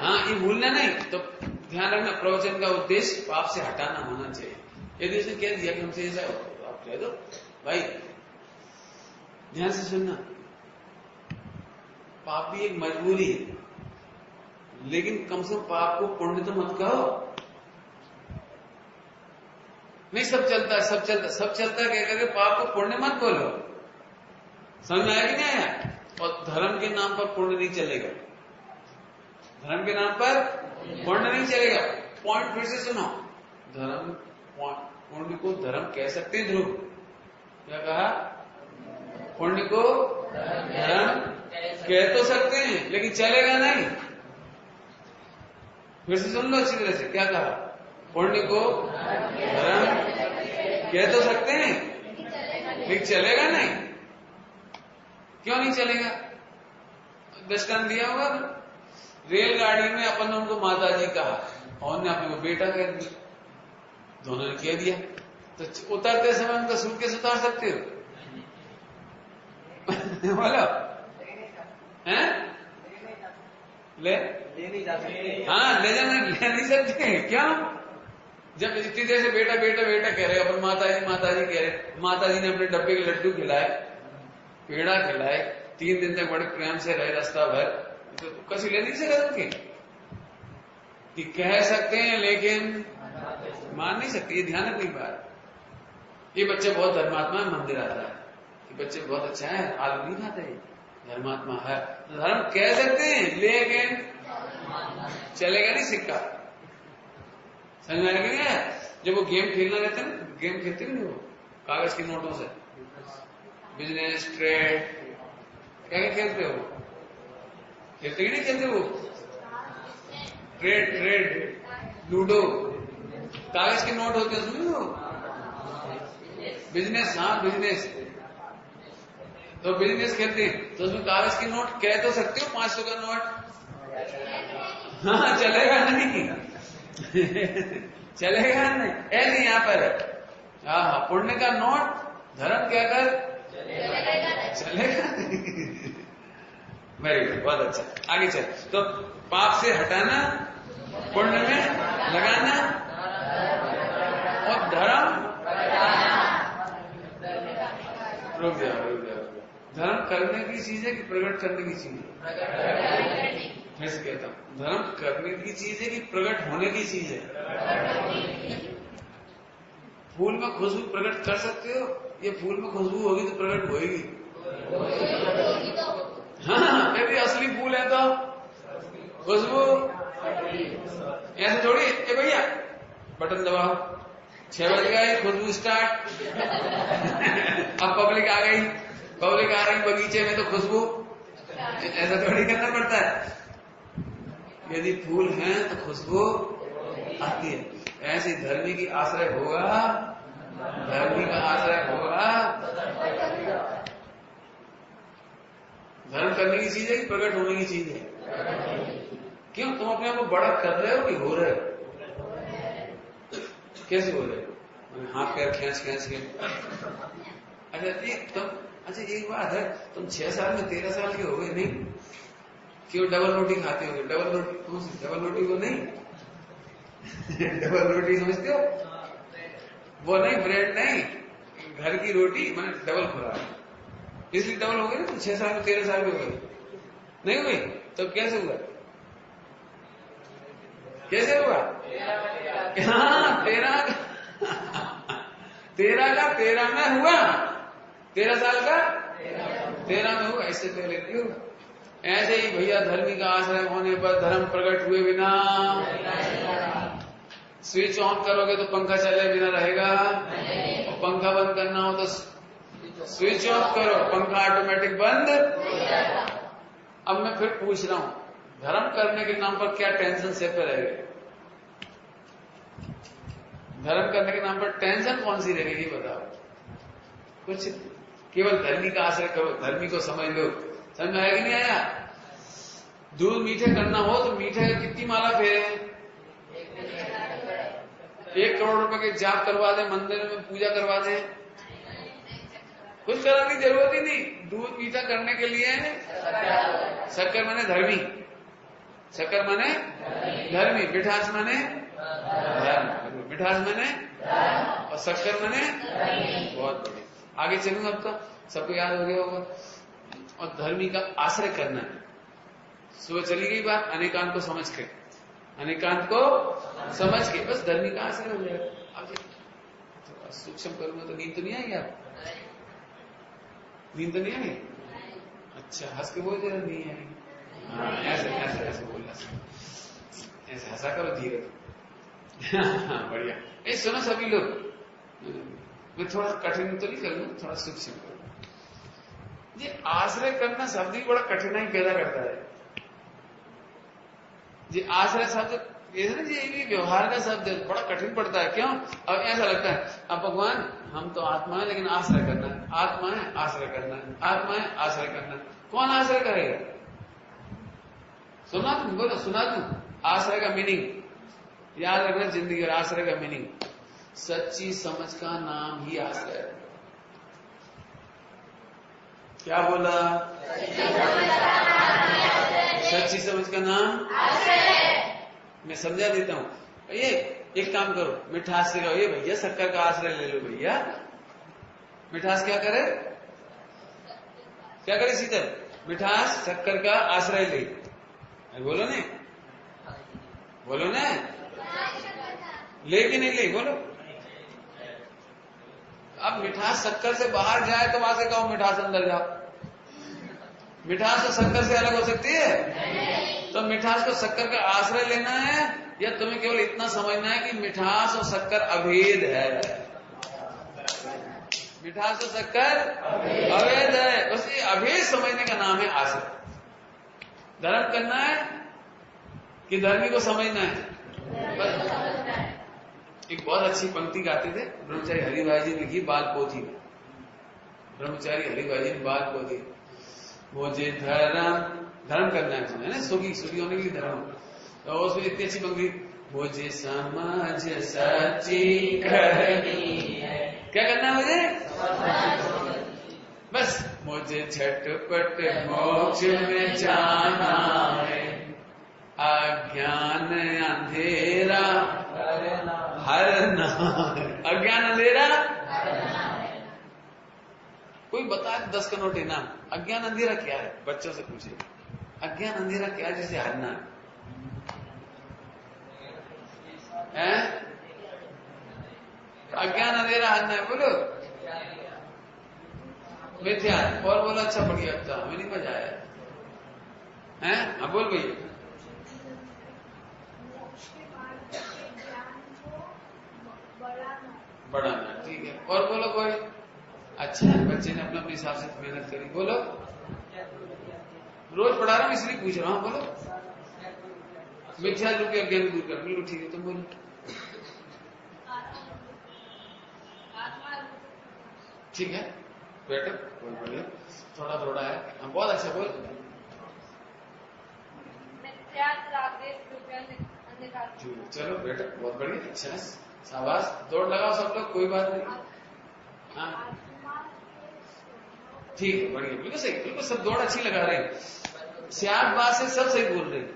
हाँ, ये भूलना नहीं। तो ध्यान रखना, प्रवचन का उद्देश्य पाप से हटाना होना चाहिए। यदि उसने कह दिया कि हमसे ऐसा आप कह दो भाई, ध्यान से सुनना, पाप भी एक मजबूरी है, लेकिन कम से कम पाप को पुण्य तो मत कहो। नहीं सब चलता है, सब चलता है, सब चलता है, कह करके पाप को पुण्य मत बोलो। समझ में आया कि नहीं आया? और धर्म के नाम पर पुण्य नहीं चलेगा, धर्म के नाम पर पुण्य नहीं चलेगा। पॉइंट फिर से सुनो, धर्म पुण्य को धर्म कह सकते हैं। ध्रुव क्या कहा? पुण्य को धर्म कह तो सकते हैं लेकिन चलेगा नहीं। फिर से सुन लो अच्छी तरह से, क्या कहा? पुण्य को धर्म कह तो सकते हैं लेकिन चलेगा नहीं। क्यों नहीं चलेगा? दृष्टांत दिया होगा। रेलगाड़ी में अपन ने उनको माता जी कहा और ने अपने को बेटा कह दिया, दोनों ने कह दिया, तो उतरते समय उनका सूटकेस उतार सकते हो? बोलो, हैं? ले नहीं जा सकते। हाँ, ले जाना, ले नहीं सकते। क्यों? जब इतनी देर से बेटा बेटा बेटा कह रहे, अपन माता जी कह रहे, माता जी ने अपने डब्बे के लड्डू खिलाए, पेड़ा खिलाए, 3 दिन तक बड़े प्रेम से रहे रास्ता भर, तो कभी ले नहीं सका उनके कि कह सकते हैं लेकिन मान नहीं सकते। ये ध्यान रखने की बात। ये बच्चा बहुत धर्मात्मा है, मंदिर आता है, ये बच्चे बहुत अच्छा है, आलू नहीं खाते, धर्मात्मा है, धर्म कह सकते हैं लेकिन चलेगा नहीं सिक्का। समझ में आएगा क्या? जब वो गेम खेलना रहता है ना, गेम खेलते नहीं वो कागज के नोटों से, बिजनेस, ट्रेड, क्या क्या खेलते हो? खेलते ही नहीं खेलते वो? ट्रेड, लूडो, कागज के नोट होते हैं उसमें वो। बिजनेस, हाँ बिजनेस, तो बिजनेस खेलते हैं तो उसमें कागज के नोट कह तो सकते हो, 500 का नोट। हाँ चलेगा नहीं। चलेगा नहीं, ऐसे यहाँ पर हाँ पुण्य का नोट धर्म क्या कर चलेगा नहीं। वेरी गुड, बहुत अच्छा। आगे चल, तो पाप से हटाना, पुण्य में लगाना और धर्म रुक जाओ। धर्म करने की चीज है कि प्रकट करने की चीज है? मैं से कहता हूं, धर्म करने की चीज है कि प्रकट होने की चीज है? फूल में खुशबू प्रकट कर सकते हो? ये फूल में खुशबू होगी तो प्रकट होगी। हाँ, यदि असली फूल है तो खुशबू ऐसे थोड़ी। ए भैया बटन दबाओ, 6 बज गए, खुशबू स्टार्ट। अब पब्लिक आ गई, पब्लिक आ रही बगीचे में तो खुशबू, ऐसा थोड़ी करना पड़ता है। यदि फूल है तो खुशबू आती है। ऐसे धर्मी की आश्रय होगा, धर्मी का आश्रय होगा। धर्म करने की चीज है कि प्रकट होने की चीज है? क्यों तुम अपने आप को बड़ा कर रहे हो कि हो रहे हो? कैसे हो रहे हो? हाथ पैर खींच के। अच्छा एक बात है, तुम 6 साल में 13 साल के हो गए नहीं? क्यों डबल रोटी खाते हो? डबल रोटी कौन सी? डबल रोटी वो नहीं। डबल रोटी समझते हो? वो नहीं, ब्रेड नहीं, घर की रोटी मैंने डबल खुराक, इसलिए डबल हो गए ना। 6 साल में 13 साल के हो गए नहीं हुए? तो कैसे हुआ? कैसे हुआ? हाँ 13 का 13 में हुआ, 13 साल का 13 में हुआ, इससे पहले नहीं हुआ। ऐसे ही भैया धर्मी का आश्रय होने पर धर्म प्रकट हुए बिना, स्विच ऑन करोगे तो पंखा चले बिना रहेगा, और पंखा बंद करना हो तो स्विच ऑफ करो, पंखा ऑटोमेटिक बंद। अब मैं फिर पूछ रहा हूं, धर्म करने के नाम पर क्या टेंशन सिर पे रह गई? धर्म करने के नाम पर टेंशन कौन सी रह गई ये बताओ? कुछ केवल धर्मी का आश्रय करो, धर्मी को समझ लो। समझ में आया कि नहीं आया? दूध मीठे करना हो तो मीठे कितनी माला फेरे? 1 करोड़ रुपए के जाप करवा दे, मंदिर में पूजा करवा दे, कुछ कराने की जरूरत ही नहीं। दूध मीठा करने के लिए शक्कर माने धर्मी, शक्कर माने धर्मी, मिठास माने धर्म, मिठास माने और शक्कर माने बहुत बढ़िया। आगे चलूंगा, अब तो सबको याद हो गया होगा। और धर्मी का आश्रय करना है। सुबह चली गई बात, अनेकांत को समझ के, अनेकांत को समझ के बस धर्मी का आश्रय हो जाएगा। सूक्ष्म करूंगा तो नींद तो नहीं आएगी आप? नींद तो नहीं आई? अच्छा, हंस के बोल जरा नहीं आई। हाँ, ऐसे ऐसे ऐसे बोलना, ऐसे हंसा करो धीरे। हाँ, बढ़िया। सुनो सभी लोग, मैं थोड़ा कठिन तो नहीं करूंगा, थोड़ा सूक्ष्म करूंगा। ये आश्रय करना शब्द ही बड़ा कठिनाई पैदा करता है। ये आश्रय शब्द ये ना, ये व्यवहार का शब्द है, बड़ा कठिन पड़ता है। क्यों? अब ऐसा लगता है अब भगवान हम तो आत्मा है, लेकिन आश्रय करना है, आत्मा है आश्रय करना है, आत्मा है आश्रय करना है। कौन आश्रय करेगा? सुना तुम, बोलो सुना तुम। आश्रय का मीनिंग याद रखना जिंदगी और आश्रय का मीनिंग, सच्ची समझ का नाम ही आश्रय है। क्या बोला? सच्ची समझ का नाम आश्रय है। मैं समझा देता हूं। ये एक काम करो, मिठास से कहो, ये भैया शक्कर का आश्रय ले लो भैया। मिठास क्या करे? क्या करे शीतल? मिठास शक्कर का आश्रय ले। बोलो ने, बोलो ने, ले कि नहीं ले? बोलो। अब मिठास शक्कर से बाहर जाए तो वहां से कहो मिठास अंदर जाओ। मिठास तो शक्कर से अलग हो सकती है? तो मिठास को शक्कर का आश्रय लेना है, या तुम्हें केवल इतना समझना है कि मिठास और शक्कर अभेद है? मिठास और शक्कर अभेद है, बस ये अभेद समझने का नाम है आश्रय। धर्म करना है कि धर्मी को समझना है? एक बहुत अच्छी पंक्ति गाते थे ब्रह्मचारी हरिभाई जी ने लिखी बाल पोथी में। ब्रह्मचारी हरिभाई जी ने बाल पोथी, मुझे धर्म करना है ना, सुखी होने के लिए धर्म। तो उसमें इतनी अच्छी पंक्ति, मुझे समझ सच्ची करनी है। क्या करना है मुझे? बस मुझे झटपट मोक्ष में जाना है, अज्ञान अंधेरा हरना है। अज्ञान अंधेरा कोई बता 10 का नोट इनाम। अज्ञान अंधेरा क्या है? बच्चों से पूछिए, अज्ञान अंधेरा क्या है जिसे हरना है? अज्ञान अंधेरा हरना है, बोलो। मिथ्या और बोलो। अच्छा बढ़िया, अच्छा हमें नहीं मजा आया है। हाँ बोल भैया। बढ़ाना, ठीक है। और बोलो कोई। अच्छा है, बच्चे ने अपने हिसाब से मेहनत करी। बोलो। रोज पढ़ा रहा हूं इसलिए पूछ रहा हूं। बोलो। मिथ्या रूप के अज्ञान दूर कर। बिल्कुल ठीक है, तुम बोलो। ठीक है बेटा, बहुत बढ़िया। थोड़ा थोड़ा है, हाँ बहुत अच्छा। बोल। चलो बेटा बहुत बढ़िया, अच्छा है, शाबाश। दौड़ लगाओ सब लोग, कोई बात नहीं। हाँ ठीक है, बढ़िया, बिल्कुल सही, बिल्कुल सब दौड़ अच्छी लगा रहे हैं। सियाट बात से सब सही बोल रहे हैं,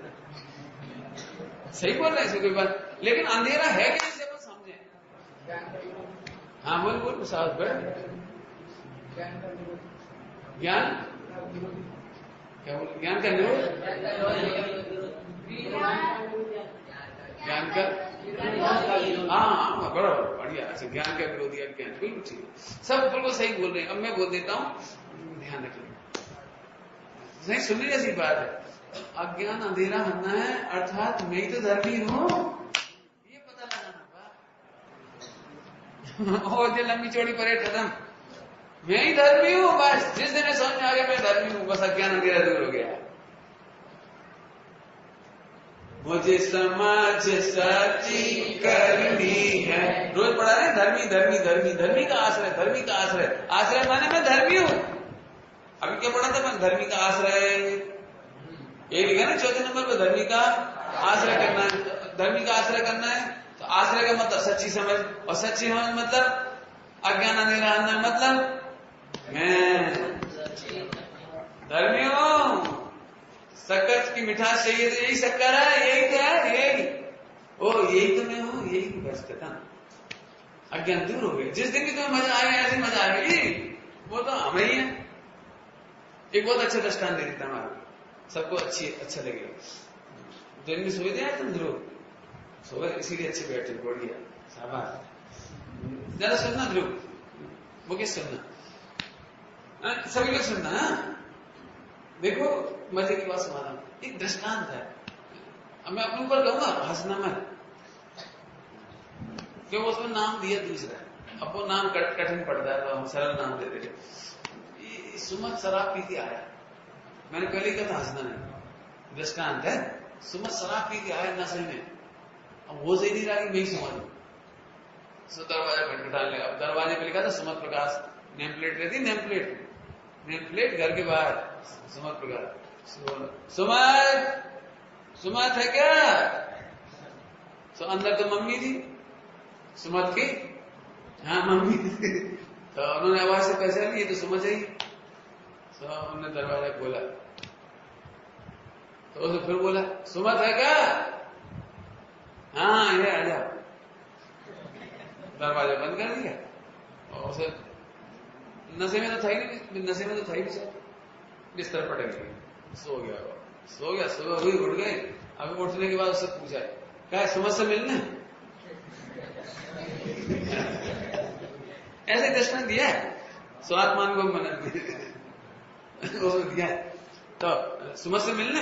सही बोल रहे हैं, कोई बात। लेकिन अंधेरा है कि इसे अपन समझे। हाँ बोल बोल साहब। बैठ। ज्ञान क्या बोल? ज्ञान का निरोध, ज्ञान का हाँ बराबर, बढ़िया। अच्छा ज्ञान का विरोधी अज्ञान, बिल्कुल ठीक है, सब बिल्कुल सही बोल रहे हैं। अब मैं बोल देता हूँ, ध्यान रखिए, नहीं सुनने जैसी बात है। अज्ञान अंधेरा हरना है, अर्थात मैं ही तो धर्मी हूँ, ये पता लगाना होगा। और जो लंबी चौड़ी परेड खत्म, मैं ही धर्मी हूँ, बस। जिस दिन समझ में आ गया मैं धर्मी हूँ, बस अज्ञान अंधेरा दूर हो गया। मुझे समझ सच्ची करनी है। रोज पढ़ा रहे धर्मी धर्मी धर्मी, धर्मी का आश्रय, धर्मी का आश्रय। आश्रय माने मैं धर्मी हूं। अभी क्या पढ़ा था मैं? धर्मी का आश्रय, ये लिखा ना चौथे नंबर पर, धर्मी का आश्रय करना है। धर्मी का आश्रय करना है तो आश्रय का मतलब सच्ची समझ, और सच्ची समझ मतलब अज्ञान अंधेरा हरना, मतलब मैं धर्मी हूं। शक्कर की मिठास चाहिए तो यही शक्कर है, यही तो है, यही ओ यही तो मैं हूं, यही तो बस खत्म। अज्ञान दूर हो गया। जिस दिन भी तुम्हें मजा आएगा, ऐसे मजा आएगी, वो तो हमें ही है। एक बहुत अच्छा दृष्टांत दे देता हूं, सबको अच्छा लगेगा। दिन में सोए थे यार तुम ध्रुव? सोए इसीलिए अच्छे बैठे, बढ़िया, शाबाश। जरा सुनना ध्रुव, वो क्या सुनना, सभी लोग सुनना। देखो मजे की बात सुना, एक दृष्टांत है। अब मैं अपने ऊपर कहूंगा, हंसना मत, क्यों उसमें नाम दिया दूसरा, अब वो नाम कठिन पड़ता है तो हम सरल नाम दे देंगे। सुमत शराब पी के आया, मैंने पहले कहा था हंसना नहीं, दृष्टांत है। सुमत शराब पी के आया नशे में, अब हो सही नहीं रहा कि मैं ही सुमत, सो दरवाजा खटखटाने लगा। अब दरवाजे पे लिखा था सुमत प्रकाश, नेम प्लेट रहती, नेम प्लेट घर के बाहर सुमत प्रकाश। सुमत है क्या? तो अंदर तो मम्मी थी सुमत की, हाँ मम्मी थी। तो उन्होंने आवाज से पहचान ली, ये तो सुमत है। तो उन्होंने दरवाजा खोला, तो उसे फिर बोला सुमत है क्या? हाँ ये आ जाओ। दरवाजा बंद कर दिया और उसे नशे में तो था ही नहीं, नशे में तो था ही नहीं, बिस्तर पटक गई, सो गया। सुबह हुई, उठ गए। अभी उठने के बाद उससे पूछा, क्या सुमत से मिलना? ऐसे दर्शन दिया है, स्वात्मान को मनन दिया है। तो सुमत से मिलना,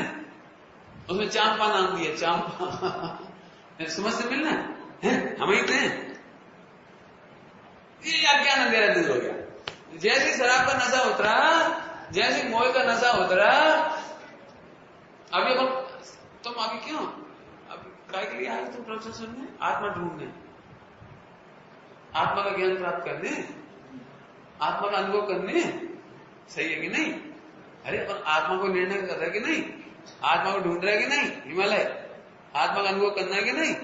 उसमें चांपा नाम दिया, चांपा। सुमत से मिलना है, हम ही थे। ये अज्ञान अंधेरा दूर हो गया। जैसे शराब का नशा उतरा, जैसे मोह का नशा उतरा, अभी तुम अभी क्यों, अब काय के लिए आए तुम प्रवचन सुनने? आत्मा ढूंढने, आत्मा का ज्ञान प्राप्त करने, आत्मा का अनुभव करने, सही है कि नहीं? अरे पर आत्मा को निर्णय कर रहा है कि नहीं? आत्मा को ढूंढ रहा है कि नहीं? हिमालय आत्मा का अनुभव करना है कि नहीं?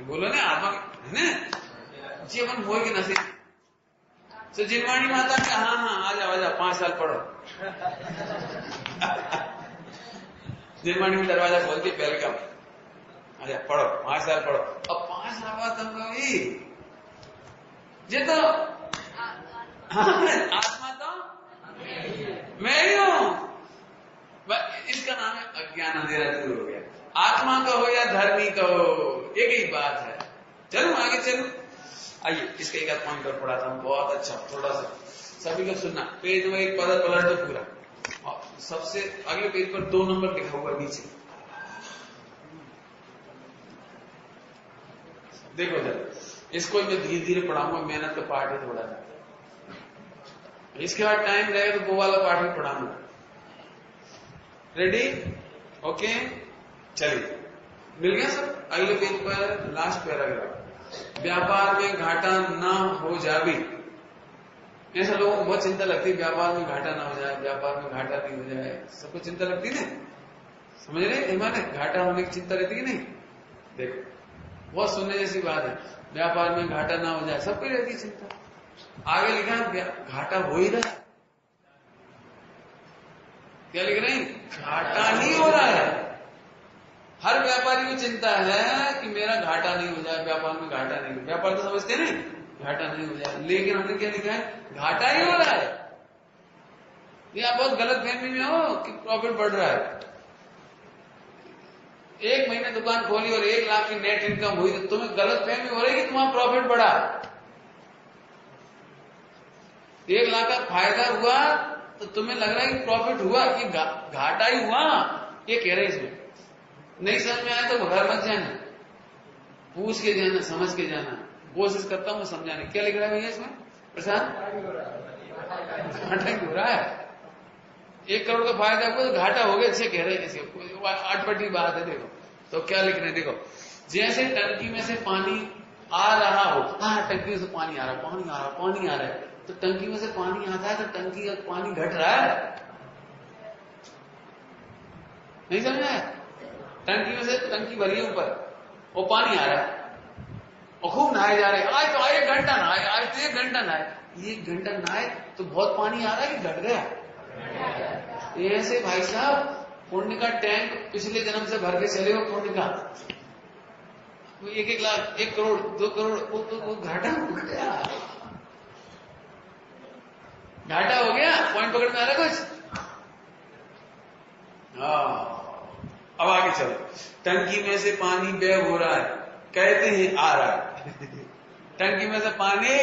बोलो ना, आत्मा है ना जीवन मोह के नशे। तो जिनवाणी माता का, हाँ आ जाओ 5 साल पढ़ो। जिनवाणी में दरवाजा खोल के वेलकम, अच्छा पढ़ो 5 साल पढ़ो। अब 5 साल बाद तुम कहोगी ये तो आत्मा तो मैं ही हूं। इसका नाम है अज्ञान, अंधेरा दूर हो गया। आत्मा कहो या धर्मी कहो, एक ही बात है। चलो आगे चलो, आइए इसका एक पॉइंट और पढ़ाता हूं, बहुत अच्छा, थोड़ा सा सभी लोग सुनना। पेज में एक पद पलट दो पूरा, और सबसे अगले पेज पर 2 नंबर लिखा हुआ नीचे, देखो जरा। इसको मैं धीरे धीरे पढ़ाऊंगा, मेहनत का पाठ है थोड़ा सा। इसके बाद टाइम रहेगा तो वो वाला पाठ भी पढ़ाऊंगा। रेडी? ओके चलिए, मिल गया सब? अगले पेज पर लास्ट पैराग्राफ, व्यापार में घाटा ना हो जाए। ऐसा लोगों को बहुत चिंता लगती है, व्यापार में घाटा ना हो जाए, व्यापार में घाटा नहीं हो जाए, सबको चिंता लगती है ना, समझ रहे? हिमालय घाटा होने की चिंता रहती है नहीं? देखो बहुत सुनने जैसी बात है, व्यापार में घाटा ना हो जाए, सबको रहती है चिंता। आगे लिखा है घाटा हो ही रहा है, क्या लिख रहे हैं? घाटा ही हो रहा है। हर व्यापारी को चिंता है कि मेरा घाटा नहीं हो जाए, व्यापार में घाटा नहीं हो। व्यापार तो समझते हैं ना, घाटा नहीं हो जाए, लेकिन हमने क्या लिखा है? घाटा ही हो रहा है। ये आप बहुत गलत फहमी में हो कि प्रॉफिट बढ़ रहा है। 1 महीने दुकान खोली और 1 लाख की नेट इनकम हुई तो तुम्हें गलत फहमी हो रही है कि तुम्हारा प्रॉफिट बढ़ा। 1 लाख का फायदा हुआ तो तुम्हें लग रहा है कि प्रॉफिट हुआ कि घाटा ही हुआ, ये कह रहे इसमें। नहीं समझ में आया तो घर मत जाना, पूछ के जाना, समझ के जाना। कोशिश करता हूं समझाने। क्या लिख रहा है भैया इसमें प्रसाद? घाटा ही हो रहा है। 1 करोड़ का फायदा हुआ तो घाटा हो गया, अच्छे कह रहे हैं, जैसे अटपटी बात है। देखो तो क्या लिख रहे हैं, देखो जैसे टंकी में से पानी आ रहा हो, हाँ टंकी में से पानी आ रहा है, पानी आ रहा है, तो टंकी में से पानी आता है तो टंकी का पानी घट रहा है, नहीं समझ आया? टंकी में से टंकी भरी है ऊपर, वो पानी आ रहा है और खूब नहाए जा रहे हैं। आज तो 1 घंटा नहाए, आज तो 1 घंटा नहाए। 1 घंटा नहाए तो बहुत पानी आ रहा है कि घट गया? ऐसे भाई साहब पुण्य का टैंक पिछले जन्म से भर के चले हो, पुण्य का 1 लाख 1 करोड़ 2 करोड़ वो घाटा हो गया, घाटा हो गया। पॉइंट पकड़ में आ रहा कुछ? हाँ अब आगे चलो। टंकी में से पानी व्यय हो रहा है, कहते हैं आ रहा है टंकी में से पानी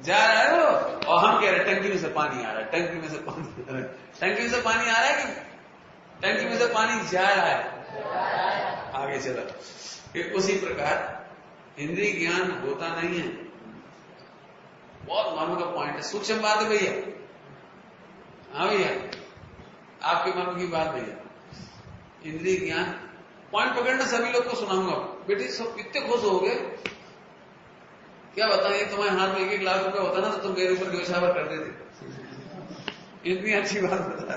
जा रहा है वो, और हम कह रहे हैं टंकी में से पानी आ रहा है, टंकी में से पानी आ रहा है। टंकी में से पानी आ रहा है कि टंकी में से पानी जा रहा है? आगे चला। उसी प्रकार इंद्रिय ज्ञान होता नहीं है। बहुत मानो का पॉइंट है, सूक्ष्म बात है भैया। हाँ भैया, आपके मन की बात भैया। इंद्रिय ज्ञान पॉइंट पकड़ना, सभी लोग को सुनाऊंगा। बेटे सब इतने खुश हो गए, क्या बताइए, तुम्हारे हाथ में 1-1 लाख रुपए होता ना तो तुम मेरे ऊपर न्यौछावर कर देते। इतनी अच्छी बात बता,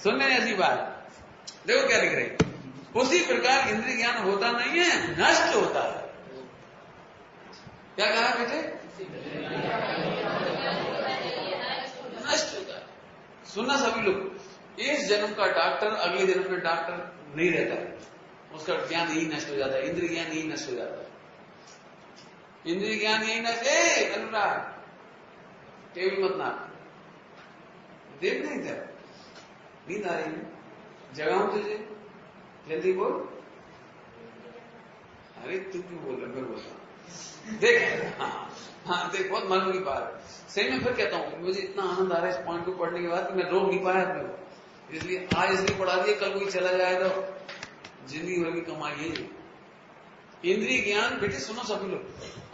सुनने ऐसी बात। देखो क्या लिख रही, उसी प्रकार इंद्रिय ज्ञान होता नहीं है, नष्ट होता है। क्या कहा बेटे? नष्ट होता है। सुनना सभी लोग, इस जन्म का डॉक्टर अगले जन्म में डॉक्टर नहीं रहता है, उसका ज्ञान यही नष्ट हो जाता है, इंद्रिय ज्ञान यही नष्ट हो जाता है। इंद्रिय ज्ञान यही नष्ट। अनुराग टेबल मत ना देख, नहीं था नींद आ रही है, जगाऊं तुझे, जल्दी बोल। अरे तू क्यों बोल रहा, मैं बोलता देख। हाँ देख, बहुत मालूम की बात है। सही में फिर कहता हूँ, मुझे इतना आनंद आ रहा है इस पॉइंट को पढ़ने के बाद कि मैं रोक नहीं पाया अपने को, इसलिए आज इसलिए पढ़ा दिया, कल कोई चला जाए तो जिंदगी भर की कमाई है। इंद्रिय ज्ञान बेटे सुनो सभी लोग,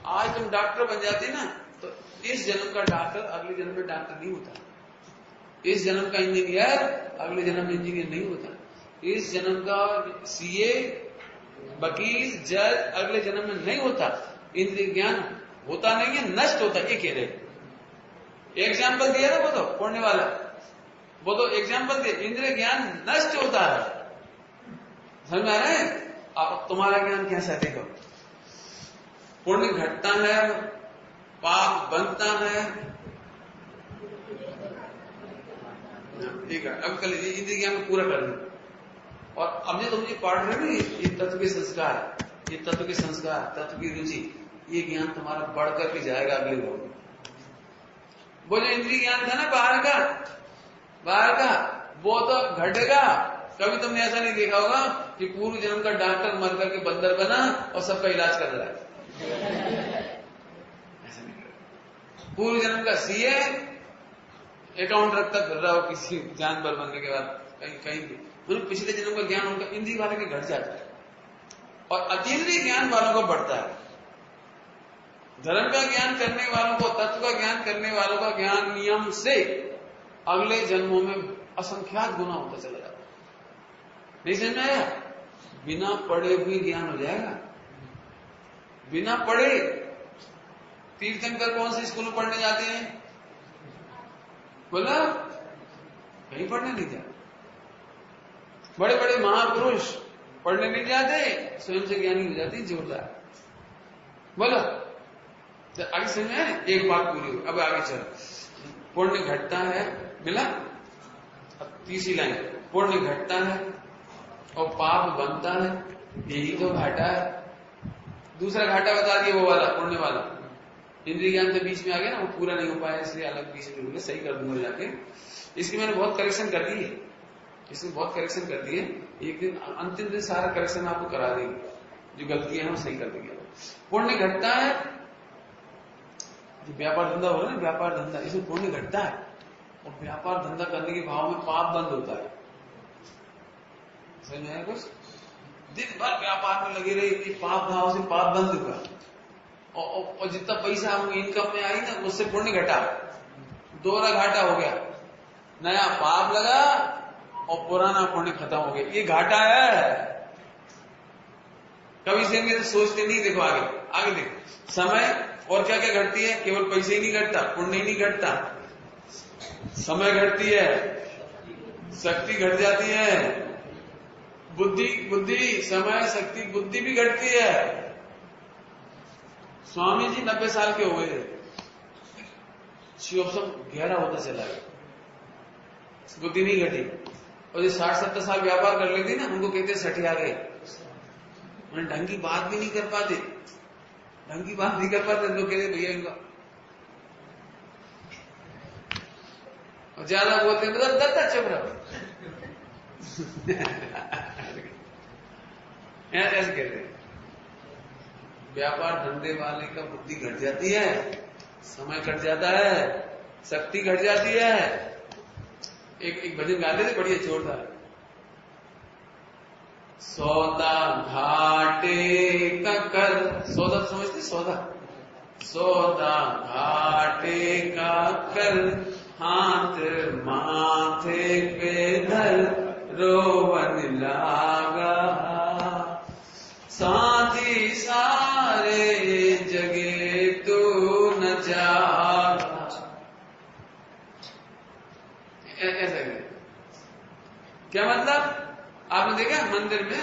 आज तुम डॉक्टर बन जाते ना तो इस जन्म का डॉक्टर अगले जन्म में डॉक्टर नहीं होता, इस जन्म का इंजीनियर अगले जन्म में इंजीनियर नहीं होता, इस जन्म का सीए वकील जज अगले जन्म में नहीं होता। इंद्रिय ज्ञान होता नहीं है, नष्ट होता है, ये कह रहे। एग्जाम्पल दिया ना वो तो पढ़ने वाला, वो तो एग्जाम्पल दिया, इंद्रिय ज्ञान नष्ट होता है। समझ में आ रहा है? अब तुम्हारा ज्ञान कैसा, देखो, पुण्य घटता है, पाप बनता है। ठीक है, अब कल इंद्रिय ज्ञान में पूरा कर लो। और अब जो तुम ये पढ़ रहे हो, ये तत्व के संस्कार, ये तत्व के संस्कार, तत्व की रुचि, ये ज्ञान तुम्हारा बढ़ करके जाएगा अगले लोग। वो जो इंद्रिय ज्ञान था ना बाहर का, वो तो घटेगा। कभी तुमने ऐसा नहीं देखा होगा कि पूर्व जन्म का डॉक्टर मर करके बंदर बना और सबका इलाज कर रहा है, ऐसा नहीं करेगा। पूर्व जन्म का सीए अकाउंट रखता फिर रहा हो किसी जानवर बनने के बाद कहीं भी, मतलब पिछले जन्म का ज्ञान उनका इंद्रिय वाले के घट जाता है और अतीन्द्रिय ज्ञान वालों को बढ़ता है। धर्म का ज्ञान करने वालों को, तत्व का ज्ञान करने वालों का ज्ञान नियम से अगले जन्मों में असंख्यात गुना होता चला जाता है। नहीं समझ में आया? बिना पढ़े हुए ज्ञान हो जाएगा, बिना पढ़े। तीर्थंकर कौन से स्कूल में पढ़ने जाते हैं? बोला कहीं पढ़ने नहीं जाते। बड़े बड़े महापुरुष पढ़ने नहीं जाते, स्वयं से ज्ञानी हो जाते, जोरदार। बोलो तो आगे समझ में आए? एक बात पूरी हो, अब आगे चलो। पुण्य घटता है, मिला? अब तीसरी लाइन, पुण्य घटता है और पाप बनता है, यही तो घाटा है। दूसरा घाटा बता दिया, वो वाला पुण्य वाला। इंद्रिय ज्ञान तो बीच में आ गया ना, वो पूरा नहीं हो पाया, इसलिए अलग बीच में बोले, सही कर दूंगा जाके। इसकी मैंने बहुत करेक्शन कर दी है, इसमें बहुत करेक्शन कर दी है। एक दिन अंतिम दिन सारा करेक्शन आपको करा देंगे, जो गलतियां हैं वो सही कर देंगे। पुण्य घटता है, जो व्यापार धंधा हो रहा है ना, व्यापार धंधा, इसमें पुण्य घटता है और व्यापार धंधा करने के भाव में पाप बंद होता है। समझ में आया कुछ? दिन भर व्यापार में लगे रहे, पाप भाव से पाप बंद हुआ और जितना पैसा हमको इनकम में आई ना, उससे पुण्य घटा, दोहरा घाटा हो गया। नया पाप लगा और पुराना पुण्य खत्म हो गया, ये घाटा है। कभी से तो सोचते नहीं। देखो आगे देखो, समय और क्या क्या घटती है? केवल पैसे ही नहीं घटता, पुण्य ही नहीं घटता, समय घटती है, शक्ति घट जाती है, बुद्धि समय शक्ति बुद्धि भी घटती है। स्वामी जी 90 साल के हो गए, शिवोत्सव गहरा होता चला गया, बुद्धि नहीं घटी। और जो 60-70 साल व्यापार कर लेते ना, उनको कहते सठिया गए, उन्हें ढंग की बात भी नहीं कर पाते, ढंग की बात नहीं कर पाते, लोग कहते भैया इनका और ज्यादा बोलते हैं तो दत्ता चुप रहो। ऐसे कहते हैं। व्यापार धंधे वाले का बुद्धि घट जाती है, समय कट जाता है, शक्ति घट जाती है। एक भजन गाते थे बढ़िया जोरदार, सौदा घाटे का कर, सौदा समझते, सौदा घाटे का कर, हाथ माथे पे धर, रोवन लागा, साथी सारे जगे तू न जागा। ऐसा क्या मतलब? आपने देखा मंदिर में,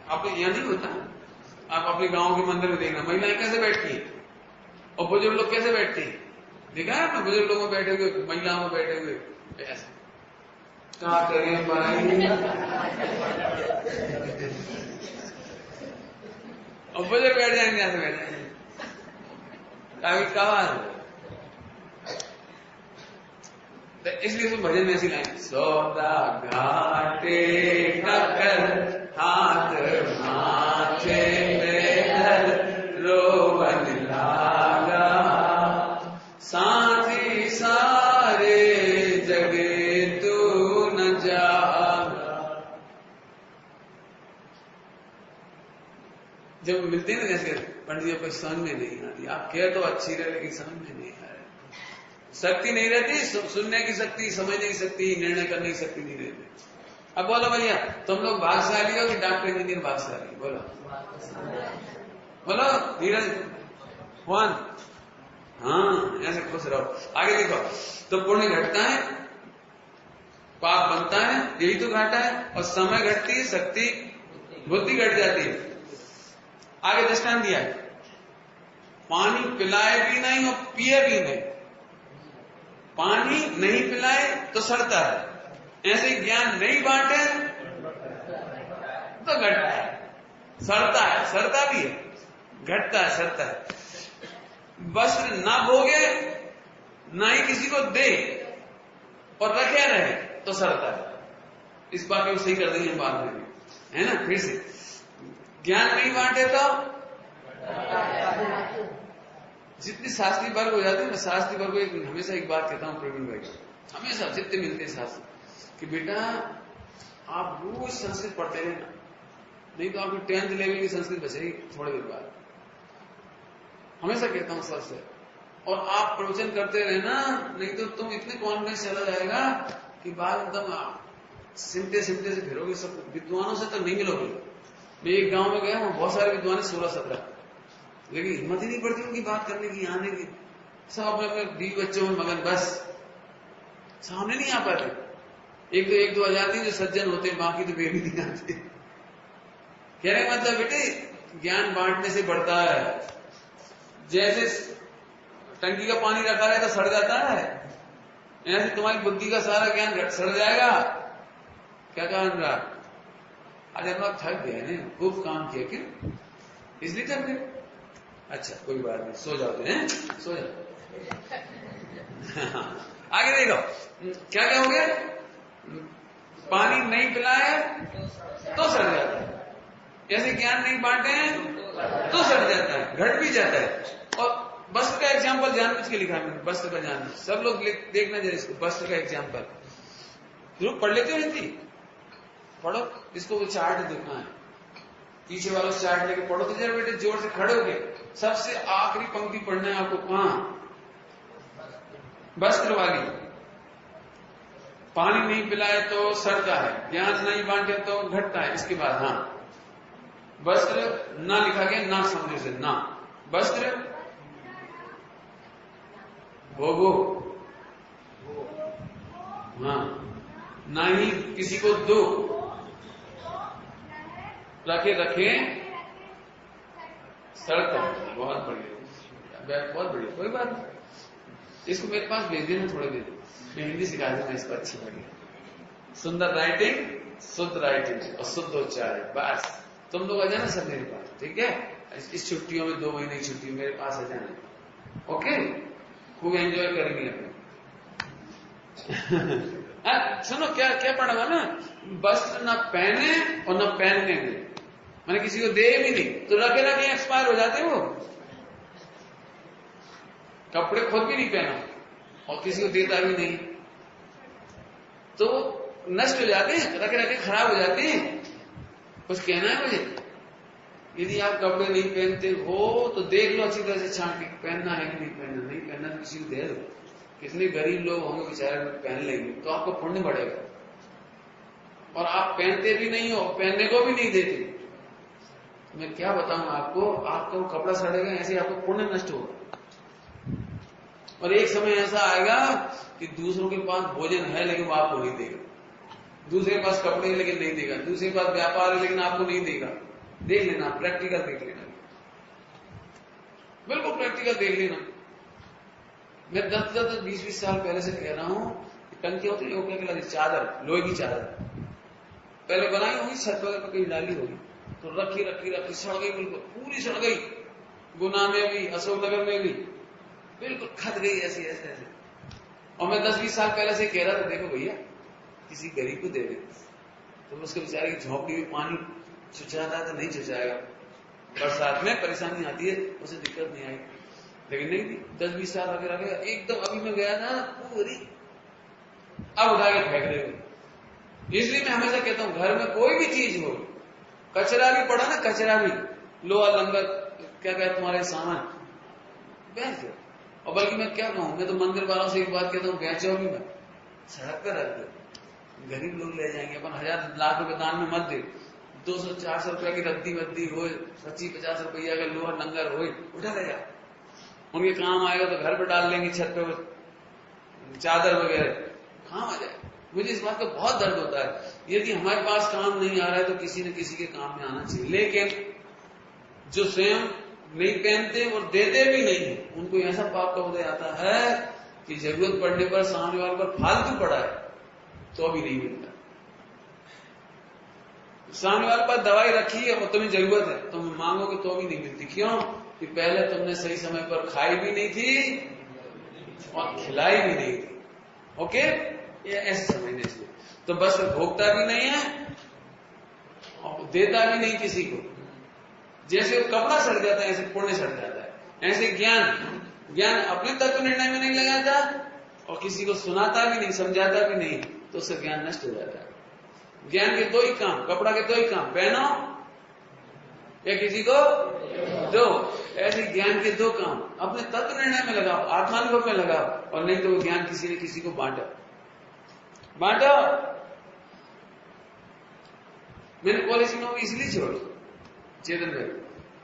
आप यहां नहीं होता, आप अपने गांव के मंदिर में देखना, महिलाएं कैसे बैठती हैं और बुजुर्ग लोग कैसे बैठते हैं। देखा है आपने बुजुर्ग लोगों में बैठे हुए, महिलाओं में बैठे हुए, ऐसे क्या करें भाई। और बुजुर्ग बैठ जाएंगे, ऐसे बैठ जाएंगे, तो इसलिए तो भजन में ऐसी लाइन, सौदा घाटे का कर, हाथ माथे में धर, रोवन लागा, साथी सारे जगे तू न जागा। जब मिलते हैं ना, जैसे पंडित जी को समझ में नहीं आती, आप कह तो अच्छी रहे लेकिन समझ में नहीं आ रही, शक्ति नहीं रहती, सुनने की शक्ति, समझने की शक्ति, निर्णय करने की शक्ति नहीं रहती। अब बोलो भैया, तुम लोग भाग्यशाली हो कि डॉक्टर इंजीनियर भाग्यशाली? बोलो धीरज वन। हाँ, ऐसे खुश रहो। आगे देखो, तो पुण्य घटता है, पाप बनता है, यही तो घाटा है, और समय घटती है, शक्ति बुद्धि घट जाती है। आगे दृष्टांत दिया है, पानी पिलाए भी नहीं और पिए भी नहीं। पानी नहीं पिलाए तो सड़ता है, ऐसे ज्ञान नहीं बांटे तो घटता है, सड़ता है, सड़ता भी है, घटता है, सड़ता है। वस्त्र ना भोगे, ना ही किसी को दे और रखे रहे तो सड़ता है। इस बात को सही कर देंगे बाद में, है ना। फिर से, ज्ञान नहीं बांटे तो जितनी शास्त्री वर्ग हो जाते हैं, मैं शास्त्री वर्ग को हमेशा एक बात कहता हूं प्रवीण भाई, हमेशा जितने मिलते हैं शास्त्री, कि बेटा आप रोज संस्कृत पढ़ते रहना, नहीं तो आपकी 10th लेवल की संस्कृत बचेगी थोड़ी देर बाद। हमेशा कहता हूं सबसे, और आप प्रवचन करते रहना, नहीं तो तुम इतने कॉन्फिडेंस चला जाएगा कि बाद एकदम सिमटे सिमटे से फिरोगे, सब विद्वानों से तो नहीं मिलोगे। मैं एक गांव में गया हूं, बहुत सारे विद्वान 16-17, लेकिन हिम्मत ही नहीं पड़ती उनकी बात करने की, आने की, सब अपने अपने बीवी बच्चों में मगन, बस सामने नहीं आ पाते। एक दो आजादी जो सज्जन होते हैं, बाकी तो बेबी नहीं आते। कहने का मतलब बेटे, ज्ञान बांटने से बढ़ता है। जैसे टंकी का पानी रखा रहे तो सड़ जाता है, ऐसे तुम्हारी बुद्धि का सारा ज्ञान सड़ जाएगा। क्या कहा अनुराग? आज अनुराग थक गया है, खूब काम किया, क्यों? इसलिए थक गए। अच्छा कोई बात नहीं, सो जाते हैं, सो जाते। आगे देखो, क्या क्या हो गया? पानी नहीं पिलाए तो सड़ जाता है, जैसे ज्ञान नहीं बांटे तो सड़ जाता है, घट भी जाता है। और वस्त्र का एग्जाम्पल जानबूझ के लिखा है, वस्त्र का जानबूझ, सब लोग देखना जरा इसको, वस्त्र का एग्जाम्पल जरूर पढ़ लेते हो, हिंदी पढ़ो, इसको वो चार्ट देखना है, पीछे वालों से चार्ट लेके पढ़ो तो जरा बेटे, जोर से खड़े हो गए, सबसे आखिरी पंक्ति पढ़ना है आपको। कहां? वस्त्र वाली। पानी नहीं पिलाए तो सड़ता है, ज्ञान नहीं बांटे तो घटता है। इसके बाद हाँ, वस्त्र ना लिखा गया, ना समझो से, ना वस्त्र भोगो, हाँ, ना ही किसी को दो, रखे सड़ता है। बहुत बढ़िया, बहुत बढ़िया, कोई बात नहीं, इसको मेरे पास भेज देना थोड़ी देर, मैं हिंदी सिखा दूंगा इसको, अच्छी बढ़िया, सुंदर राइटिंग, शुद्ध राइटिंग और शुद्ध उच्चारण। बस तुम लोग आ जाना सब मेरे पास, ठीक है? इस छुट्टियों में 2 महीने की छुट्टी मेरे पास आ जाना, ओके? खूब एंजॉय करेंगे अपने। सुनो, क्या क्या पढ़ा हुआ ना, वस्त्र न पहने और न पहनने में, मैंने किसी को दे भी नहीं, तो रखे रखे एक्सपायर हो जाते वो। कपड़े खुद भी नहीं पहना और किसी को देता भी नहीं, तो नष्ट हो जाते हैं, रखे रखे खराब हो जाते हैं। कुछ कहना है मुझे? यदि आप कपड़े नहीं पहनते हो तो देख लो अच्छी तरह से छांट के, पहनना है कि नहीं पहनना, नहीं पहनना तो किसी को दे दो। कितने गरीब लोग होंगे बेचारे पहन लेंगे, तो आपको पुण्य बढ़ेगा। और आप पहनते भी नहीं हो, पहनने को भी नहीं देते, मैं क्या बताऊं आपको, आपका कपड़ा सड़ेगा, ऐसे आपको पुण्य नष्ट होगा। और एक समय ऐसा आएगा कि दूसरों के पास भोजन है लेकिन वो आपको नहीं देगा, दूसरे के पास कपड़े लेकिन नहीं देगा, दूसरे के पास व्यापार है लेकिन आपको नहीं देगा। देख लेना, प्रैक्टिकल देख लेना, बिल्कुल प्रैक्टिकल देख लेना। मैं 10-20 साल पहले से कह रहा हूं, टंकी होती है, क्या कहलाती, चादर, लोहे की चादर पहले बनाई होगी, छत वगैरह पर कहीं डाली होगी, तो रखी रखी रखी सड़ गई, बिल्कुल पूरी सड़ गई। गुना में भी, अशोकनगर में भी बिल्कुल खत गई, ऐसी ऐसे ऐसे। और मैं 10-20 साल पहले से कह रहा था, देखो भैया किसी गरीब को दे दे, तो उसके बेचारे की झोंपड़ी में पानी छुचाता है तो नहीं छुचाएगा, बरसात में परेशानी आती है, उसे दिक्कत नहीं आई। लेकिन नहीं, 10-20 साल आगे रखेगा, एकदम अभी मैं गया ना पूरी, अब उठा के फेंक रहे हो। इसलिए मैं हमेशा कहता हूं, घर में कोई भी चीज हो, कचरा भी पड़ा ना, कचरा भी, लोहा लंगर क्या कहते तुम्हारे सामान बेच दो। और बल्कि मैं क्या कहूं, मैं तो मंदिर वालों से एक बात कहता हूं, बेचो भी मत, सड़क पर रख दो, गरीब लोग ले जाएंगे। अपन 1000 लाख रुपए दान में मत दे, 200-400 रुपए की रद्दी वद्दी हो, 25-50 रुपया का लोहा लंगर हो, उठा ले जा, उनके काम आएगा तो घर पर डाल लेंगे, छत पे चादर वगैरह काम आ जाए। मुझे इस बात का बहुत दर्द होता है, यदि हमारे पास काम नहीं आ रहा है तो किसी न किसी के काम में आना चाहिए। लेकिन जो स्वयं नहीं पहनते और देते भी नहीं, उनको ऐसा पाप का उदय आता है कि जरूरत पड़ने पर सामने वाले पर फालतू पड़ा है तो भी नहीं मिलता। सामने वाले पर दवाई रखी है और तुम्हें जरूरत है, तुम मांगोगे तो भी नहीं मिलती। क्यों? कि पहले तुमने सही समय पर खाई भी नहीं थी और खिलाई भी नहीं थी। ओके, ये ऐसे समझने से तो बस भोगता भी नहीं है और देता भी नहीं किसी को। जैसे वो कपड़ा सड़ जाता है ऐसे पुण्य सड़ जाता है, ऐसे ज्ञान अपने तत्व निर्णय में नहीं लगाता और किसी को सुनाता भी नहीं, समझाता भी नहीं, तो उससे ज्ञान नष्ट हो जाता है। ज्ञान के दो ही काम, कपड़ा के दो ही काम, पहनो या किसी को दो। ऐसे ज्ञान के दो काम अपने तत्व निर्णय में लगाओ, आत्मानुभव में लगाओ, और नहीं तो वो ज्ञान किसी ने किसी को बांटो। मैंने कॉलेज की नौकरी इसलिए छोड़ी, चेतन भाई,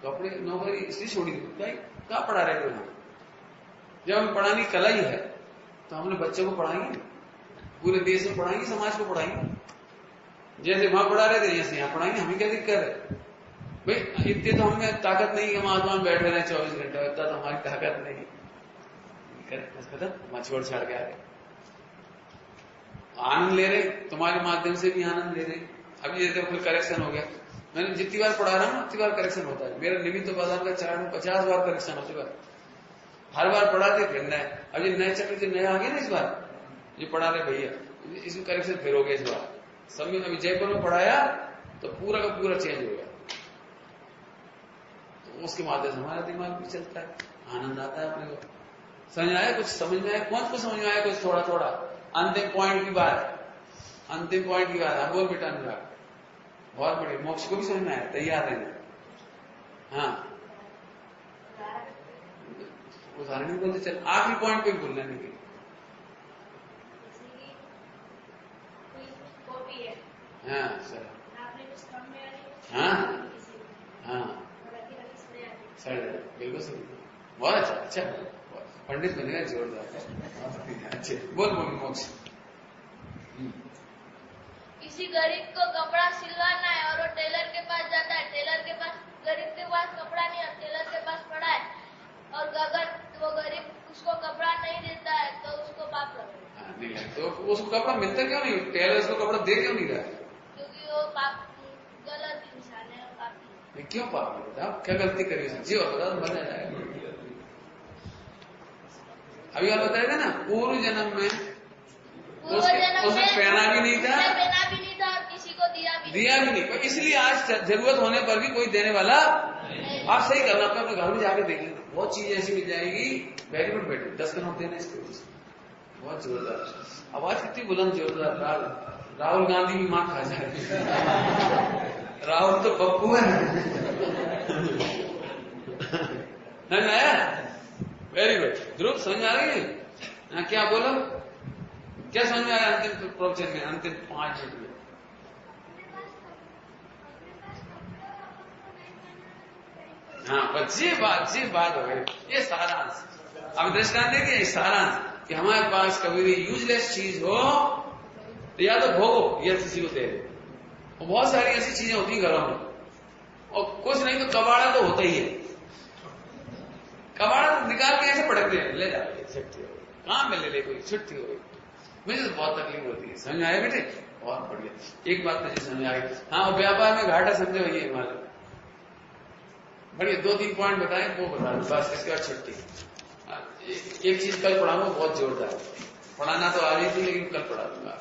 कपड़े नौकरी इसलिए छोड़ी भाई, क्या पढ़ा रहे थे वहां? जब हमें पढ़ाने की कला ही है तो हमने बच्चों को पढ़ाएंगे, पूरे देश में पढ़ाएंगे, समाज को पढ़ाएंगे। जैसे वहां पढ़ा रहे थे जैसे यहाँ पढ़ाएंगे, हमें क्या दिक्कत है भाई? इतने तो हमें ताकत नहीं कि हम आत्मा में बैठे रहे 24 घंटे, इतना तो हमारी ताकत नहीं। खत्म, छोड़ छाड़ के आ गए, आनंद ले रहे, तुम्हारे माध्यम से भी आनंद ले रहे। अभी जैसे फिर करेक्शन हो गया, मैंने जितनी बार पढ़ा रहा हूं उतनी बार करेक्शन होता है। मेरा निमित्त बाजार का चार्ट में 50 बार करेक्शन होती बार, हर बार पढ़ाते फिर नए। अब ये नए चक्र जो नया आ गया ना इस बार, ये पढ़ा रहे भैया, इसमें करेक्शन फिर हो गया इस बार। सब में अभी जयपुर में पढ़ाया तो पूरा का पूरा चेंज हो गया, तो उसके माध्यम से हमारा दिमाग भी चलता है, आनंद आता है अपने को। समझ में आया? कुछ समझ में आया? कौन को समझ में आया? कुछ थोड़ा थोड़ा अंतिम पॉइंट की बात, अंतिम पॉइंट की बात। बोल बेटा अनुराग, बहुत बड़ी, मोक्ष को भी समझ में आया? तैयार है? हाँ, उदाहरण ही बोलते चल, आखिरी पॉइंट पे बोलना नहीं। हाँ सर, हाँ हाँ, बिल्कुल सही, बहुत अच्छा। अच्छा, पंडित बनेगा जोरदार। अच्छे, बोल मोक्ष। किसी गरीब को कपड़ा सिलवाना है और वो टेलर के पास जाता है, टेलर के पास, गरीब के पास कपड़ा नहीं है, टेलर के पास पड़ा है, और अगर वो गरीब उसको कपड़ा नहीं देता है तो उसको पाप लगेगा। नहीं लगता तो उसको कपड़ा मिलता क्यों नहीं? टेलर उसको कपड़ा दे क्यों नहीं रहा? क्योंकि वो पाप, गलत इंसान है, पापी। क्यों पाप लगता? क्या गलती करी उसने? जी बता, बना जाएगा। अभी आप बताया था ना, पूर्व जन्म में उसने पहना भी नहीं था, और किसी को दिया दिया भी नहीं, पर इसलिए आज जरूरत होने पर भी कोई देने वाला आप सही करना, अपने घर में जाके देख लेना, बहुत चीज ऐसी मिल जाएगी। वेरी गुड बेटे, 10 का नोट देना इसके, बहुत जोरदार आवाज, कितनी बुलंद जोरदार। राहुल गांधी भी मां खा जाए। राहुल तो पप्पू है। समझ आया? Very good. ध्रुव समझ आ रही है? क्या बोलो, क्या समझ में आया अंतिम प्रवचन में, अंतिम 5 मिनट में? हाँ, बस ये बात हो गई, ये सारांश। अब दृष्टांत देखिए, सारांश कि हमारे पास कभी यूजलेस चीज हो तो या तो भोगो या किसी को दे दो। और बहुत सारी ऐसी चीजें होती हैं घरों में, और कुछ नहीं तो कबाड़ा तो होता ही है। कबाड़ा निकाल के ऐसे पटकते हैं, ले जाओ छुट्टी हो गई, कहां में ले कोई छुट्टी हो गई। मुझे तो बहुत तकलीफ होती है। समझ आया बेटे? बहुत बढ़िया, एक बात मुझे समझ आ गई। हाँ, व्यापार में घाटा समझे हुई है हमारे, बढ़िया 2-3 पॉइंट बताएं, वो बता दो बस, इसके बाद छुट्टी। एक चीज कल पढ़ाऊंगा बहुत जोरदार, पढ़ाना तो आ रही थी लेकिन कल पढ़ा दूंगा।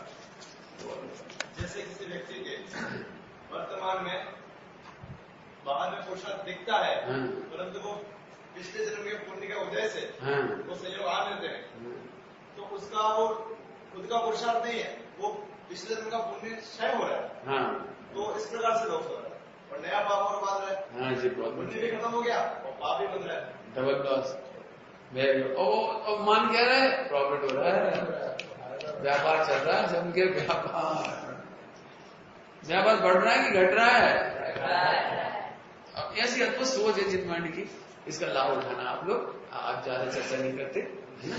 जैसे किसी व्यक्ति के वर्तमान में बाहर में पुरुषार्थ दिखता है, परंतु वो पिछले जन्म के पुण्य के उदय से वो संयोग आ लेते हैं, तो उसका वो खुद का पुरुषार्थ नहीं है, वो पिछले जन्म का पुण्य क्षय हो रहा है। तो इस प्रकार से दोष हो रहा है और नया पाप और बांध रहा है। हाँ जी, बहुत पुण्य भी खत्म हो गया और पाप भी बन रहा है, डबल लॉस। Very good. और मान कह रहा है प्रॉफिट हो रहा है, व्यापार चल रहा है, जम के व्यापार बढ़ रहा है कि घट रहा है? अब ऐसी अद्भुत सोच है चिन्मय की, इसका लाभ उठाना आप लोग। आप ज्यादा चर्चा नहीं करते है ना।